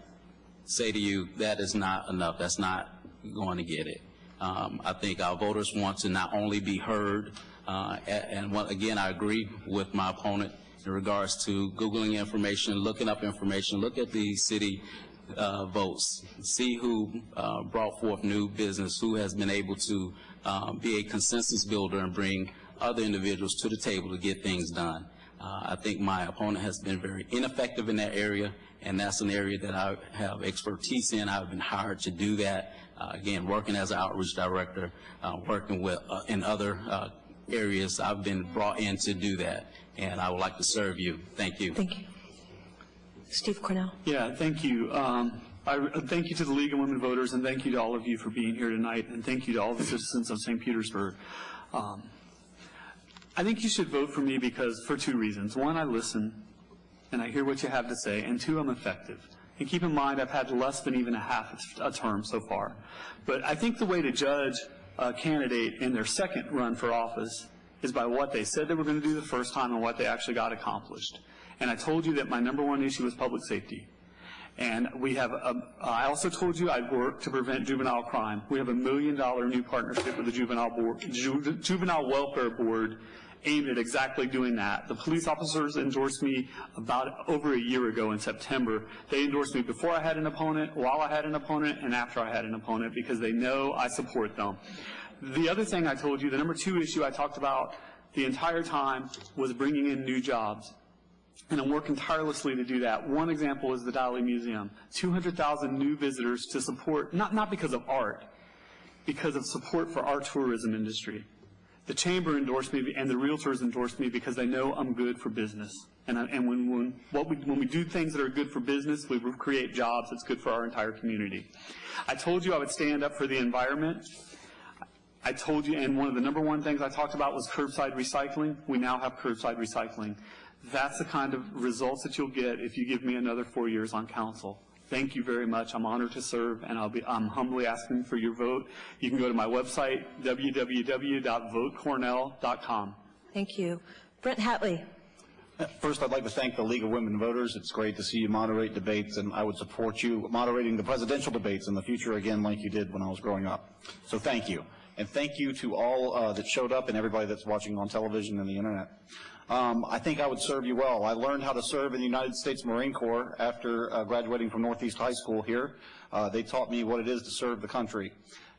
say to you that is not enough. That's not going to get it. I think our voters want to not only be heard, and again, I agree with my opponent in regards to Googling information, looking up information, look at the city votes, see who brought forth new business, who has been able to be a consensus builder and bring other individuals to the table to get things done. I think my opponent has been very ineffective in that area, and that's an area that I have expertise in. I've been hired to do that. Again, working as an outreach director, working with in other areas, I've been brought in to do that, and I would like to serve you. Thank you. Thank you. Steve Kornell. Yeah, thank you. Thank you to the League of Women Voters, and thank you to all of you for being here tonight, and thank you to all the citizens of St. Petersburg. I think you should vote for me because for two reasons. One, I listen, and I hear what you have to say, and two, I'm effective. And keep in mind, I've had less than even a term so far. But I think the way to judge a candidate in their second run for office is by what they said they were going to do the first time and what they actually got accomplished. And I told you that my #1 issue was public safety. And we have, I also told you I'd work to prevent juvenile crime. We have $1 million new partnership with the Juvenile Welfare Board aimed at exactly doing that. The police officers endorsed me about over a year ago in September. They endorsed me before I had an opponent, while I had an opponent, and after I had an opponent because they know I support them. The other thing I told you, the #2 issue I talked about the entire time was bringing in new jobs. And I'm working tirelessly to do that. One example is the Dudley Museum. 200,000 new visitors to support, not because of art, because of support for our tourism industry. The chamber endorsed me and the realtors endorsed me because they know I'm good for business. And when we do things that are good for business, we create jobs that's good for our entire community. I told you I would stand up for the environment. I told you, and one of the #1 things I talked about was curbside recycling. We now have curbside recycling. That's the kind of results that you'll get if you give me another 4 years on council. Thank you very much. I'm honored to serve, and I'm humbly asking for your vote. You can go to my website, www.votekornell.com. Thank you. Brent Hatley. First, I'd like to thank the League of Women Voters. It's great to see you moderate debates, and I would support you moderating the presidential debates in the future again like you did when I was growing up. So thank you. And thank you to all that showed up and everybody that's watching on television and the internet. I think I would serve you well. I learned how to serve in the United States Marine Corps after graduating from Northeast High School here. They taught me what it is to serve the country.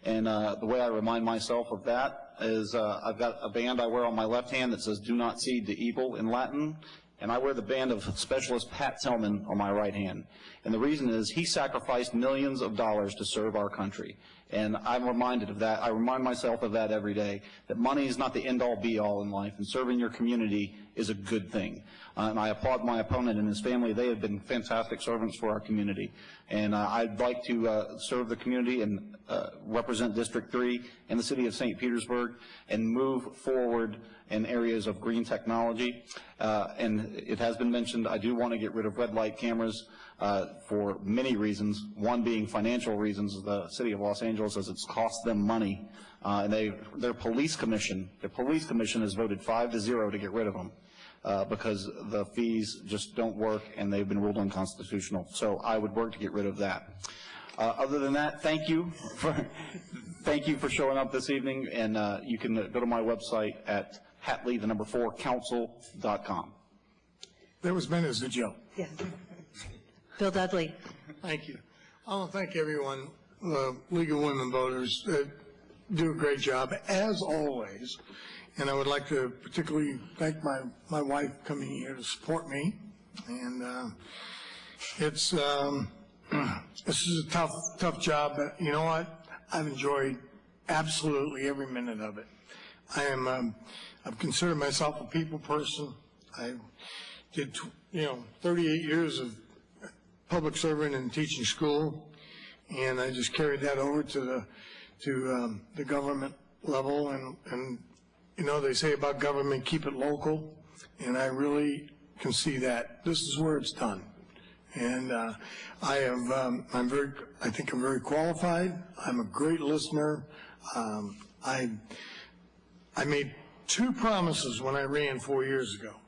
And the way I remind myself of that that is I've got a band I wear on my left hand that says "Do not cede to evil" in Latin, and I wear the band of Specialist Pat Tillman on my right hand. And the reason is he sacrificed millions of dollars to serve our country. And I'm reminded of that. I remind myself of that every day, that money is not the end-all, be-all in life, and serving your community is a good thing. And I applaud my opponent and his family. They have been fantastic servants for our community. And I'd like to serve the community and represent District 3 and the city of St. Petersburg and move forward in areas of green technology. And it has been mentioned, I do want to get rid of red light cameras for many reasons, one being financial reasons. The city of Los Angeles says it's cost them money, and their police commission has voted 5-0 to get rid of them because the fees just don't work and they've been ruled unconstitutional. So I would work to get rid of that. Other than that, thank you for showing up this evening, and you can go to my website at Hatley4council.com. That was meant as a joke. Yeah. Bill Dudley. Thank you. I want to thank everyone, the League of Women Voters, that do a great job, as always. And I would like to particularly thank my wife coming here to support me. And this is a tough job, but you know what? I've enjoyed absolutely every minute of it. I've considered myself a people person. I did, 38 years of public serving and teaching school, and I just carried that over to the government level. And they say about government, keep it local, and I really can see that. This is where it's done. And I think I'm very qualified. I'm a great listener. I made 2 promises when I ran 4 years ago.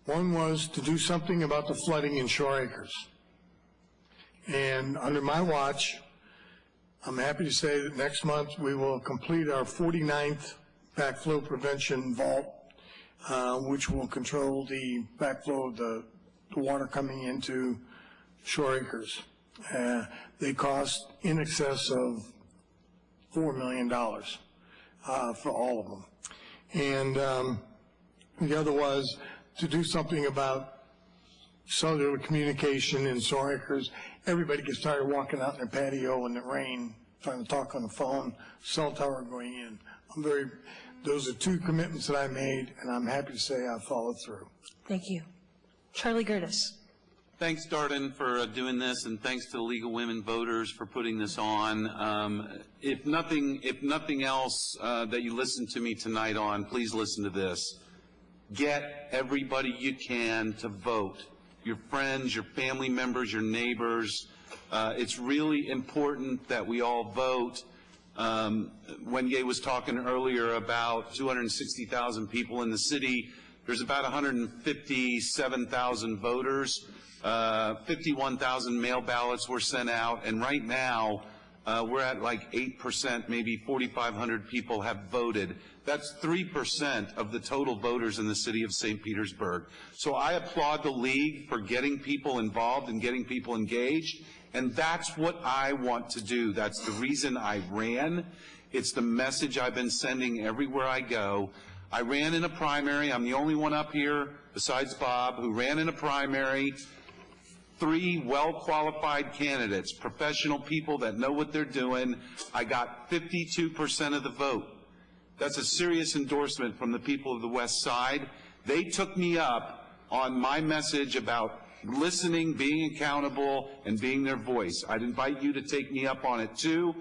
One was to do something about the flooding in Shore Acres. And under my watch, I'm happy to say that next month we will complete our 49th backflow prevention vault, which will control the backflow of the water coming into Shore Acres. They cost in excess of $4 million for all of them. And the other was to do something about cellular communication in Shore Acres. Everybody gets tired of walking out in their patio in the rain, trying to talk on the phone, cell tower going in. Those are 2 commitments that I made, and I'm happy to say I followed through. Thank you. Charlie Gerdes. Thanks, Darden, for doing this, and thanks to the League of Women Voters for putting this on. If nothing else that you listen to me tonight on, please listen to this. Get everybody you can to vote. Your friends, your family members, your neighbors. It's really important that we all vote. Wengay was talking earlier about 260,000 people in the city. There's about 157,000 voters. 51,000 mail ballots were sent out, and right now we're at like 8%, maybe 4,500 people have voted. That's 3% of the total voters in the city of St. Petersburg. So I applaud the League for getting people involved and getting people engaged, and that's what I want to do. That's the reason I ran. It's the message I've been sending everywhere I go. I ran in a primary. I'm the only one up here, besides Bob, who ran in a primary. 3 well-qualified candidates, professional people that know what they're doing. I got 52% of the vote. That's a serious endorsement from the people of the West Side. They took me up on my message about listening, being accountable, and being their voice. I'd invite you to take me up on it too,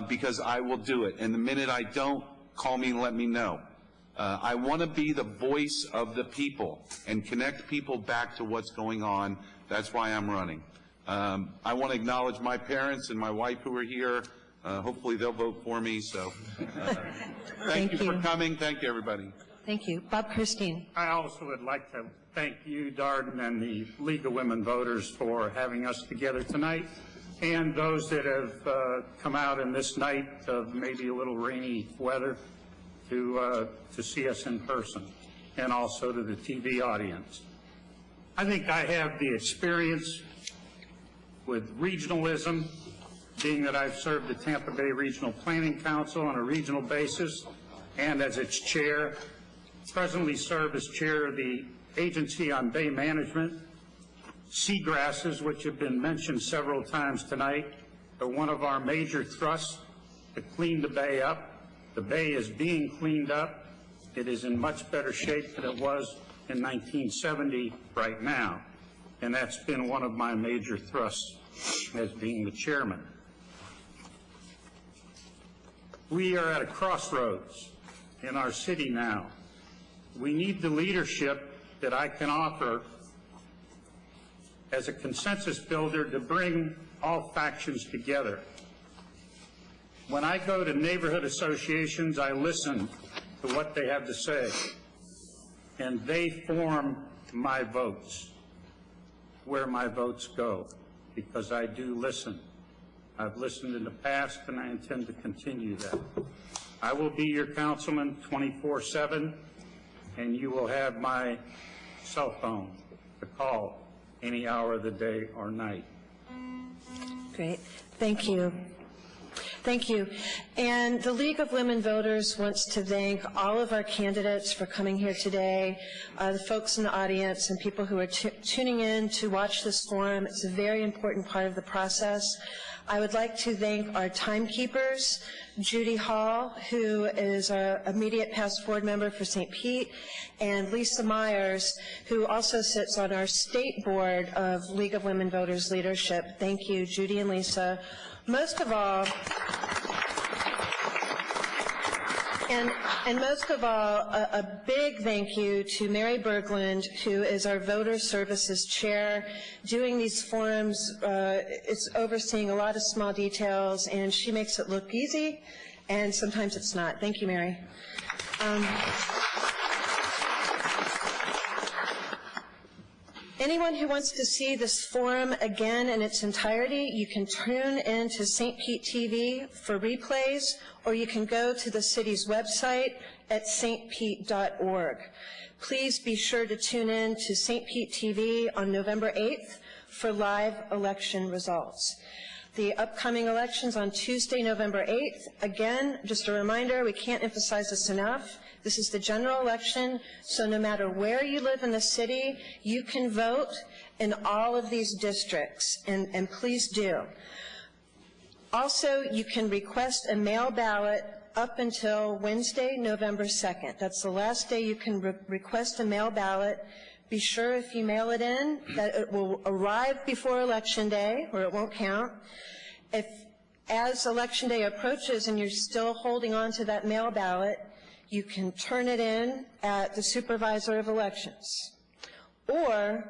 because I will do it. And the minute I don't, call me and let me know. I want to be the voice of the people and connect people back to what's going on. That's why I'm running. I want to acknowledge my parents and my wife who are here. Hopefully they'll vote for me. So thank you for coming. Thank you, everybody. Thank you. Bob Kersteen. I also would like to thank you, Darden, and the League of Women Voters for having us together tonight, and those that have come out in this night of maybe a little rainy weather to see us in person, and also to the TV audience. I think I have the experience with regionalism being that I've served the Tampa Bay Regional Planning Council on a regional basis and as its chair, presently serve as chair of the Agency on Bay Management. Seagrasses, which have been mentioned several times tonight, are one of our major thrusts to clean the bay up. The bay is being cleaned up. It is in much better shape than it was in 1970 right now, and that's been one of my major thrusts as being the chairman. We are at a crossroads in our city now. We need the leadership that I can offer as a consensus builder to bring all factions together. When I go to neighborhood associations, I listen to what they have to say, and they form my votes, where my votes go, because I do listen. I've listened in the past, and I intend to continue that. I will be your councilman 24/7, and you will have my cell phone to call any hour of the day or night. Great. Thank you. Thank you. And the League of Women Voters wants to thank all of our candidates for coming here today, the folks in the audience and people who are tuning in to watch this forum. It's a very important part of the process. I would like to thank our timekeepers, Judy Hall, who is our immediate past board member for St. Pete, and Lisa Myers, who also sits on our state board of League of Women Voters Leadership. Thank you, Judy and Lisa. Most of all, a big thank you to Mary Berglund, who is our Voter Services Chair, doing these forums. It's overseeing a lot of small details, and she makes it look easy, and sometimes it's not. Thank you, Mary. Anyone who wants to see this forum again in its entirety, you can tune in to St. Pete TV for replays, or you can go to the city's website at stpete.org. Please be sure to tune in to St. Pete TV on November 8th for live election results. The upcoming elections on Tuesday, November 8th. Again, just a reminder, we can't emphasize this enough. This is the general election, so no matter where you live in the city, you can vote in all of these districts, and please do. Also, you can request a mail ballot up until Wednesday, November 2nd. That's the last day you can request a mail ballot. Be sure if you mail it in that it will arrive before Election Day, or it won't count. If, as Election Day approaches and you're still holding on to that mail ballot, you can turn it in at the Supervisor of Elections. Or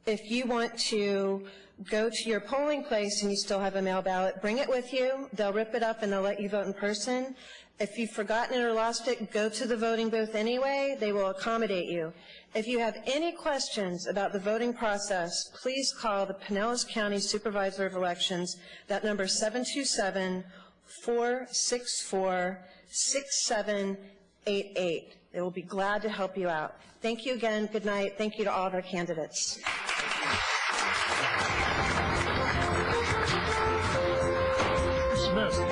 if you want to go to your polling place and you still have a mail ballot, bring it with you. They'll rip it up and they'll let you vote in person. If you've forgotten it or lost it, go to the voting booth anyway. They will accommodate you. If you have any questions about the voting process, please call the Pinellas County Supervisor of Elections. That number is 727-464-6788. They will be glad to help you out. Thank you again. Good night. Thank you to all of our candidates. Dismissed.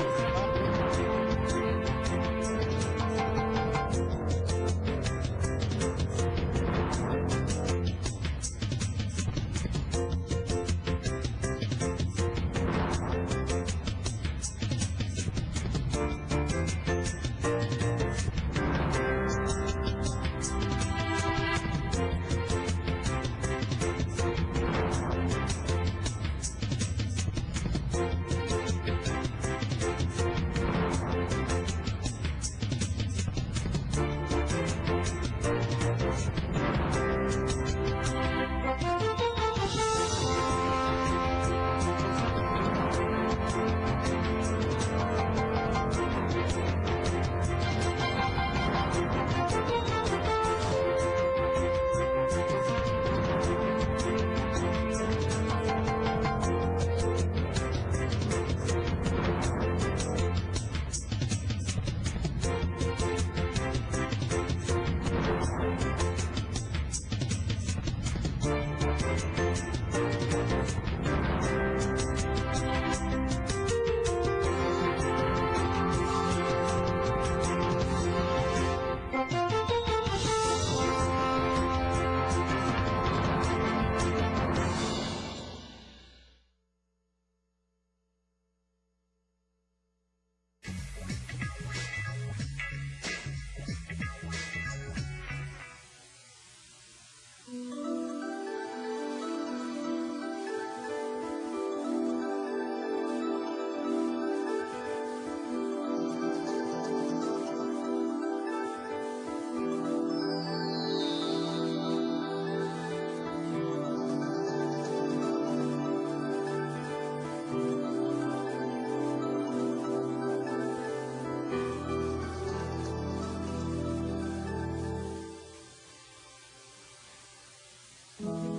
News.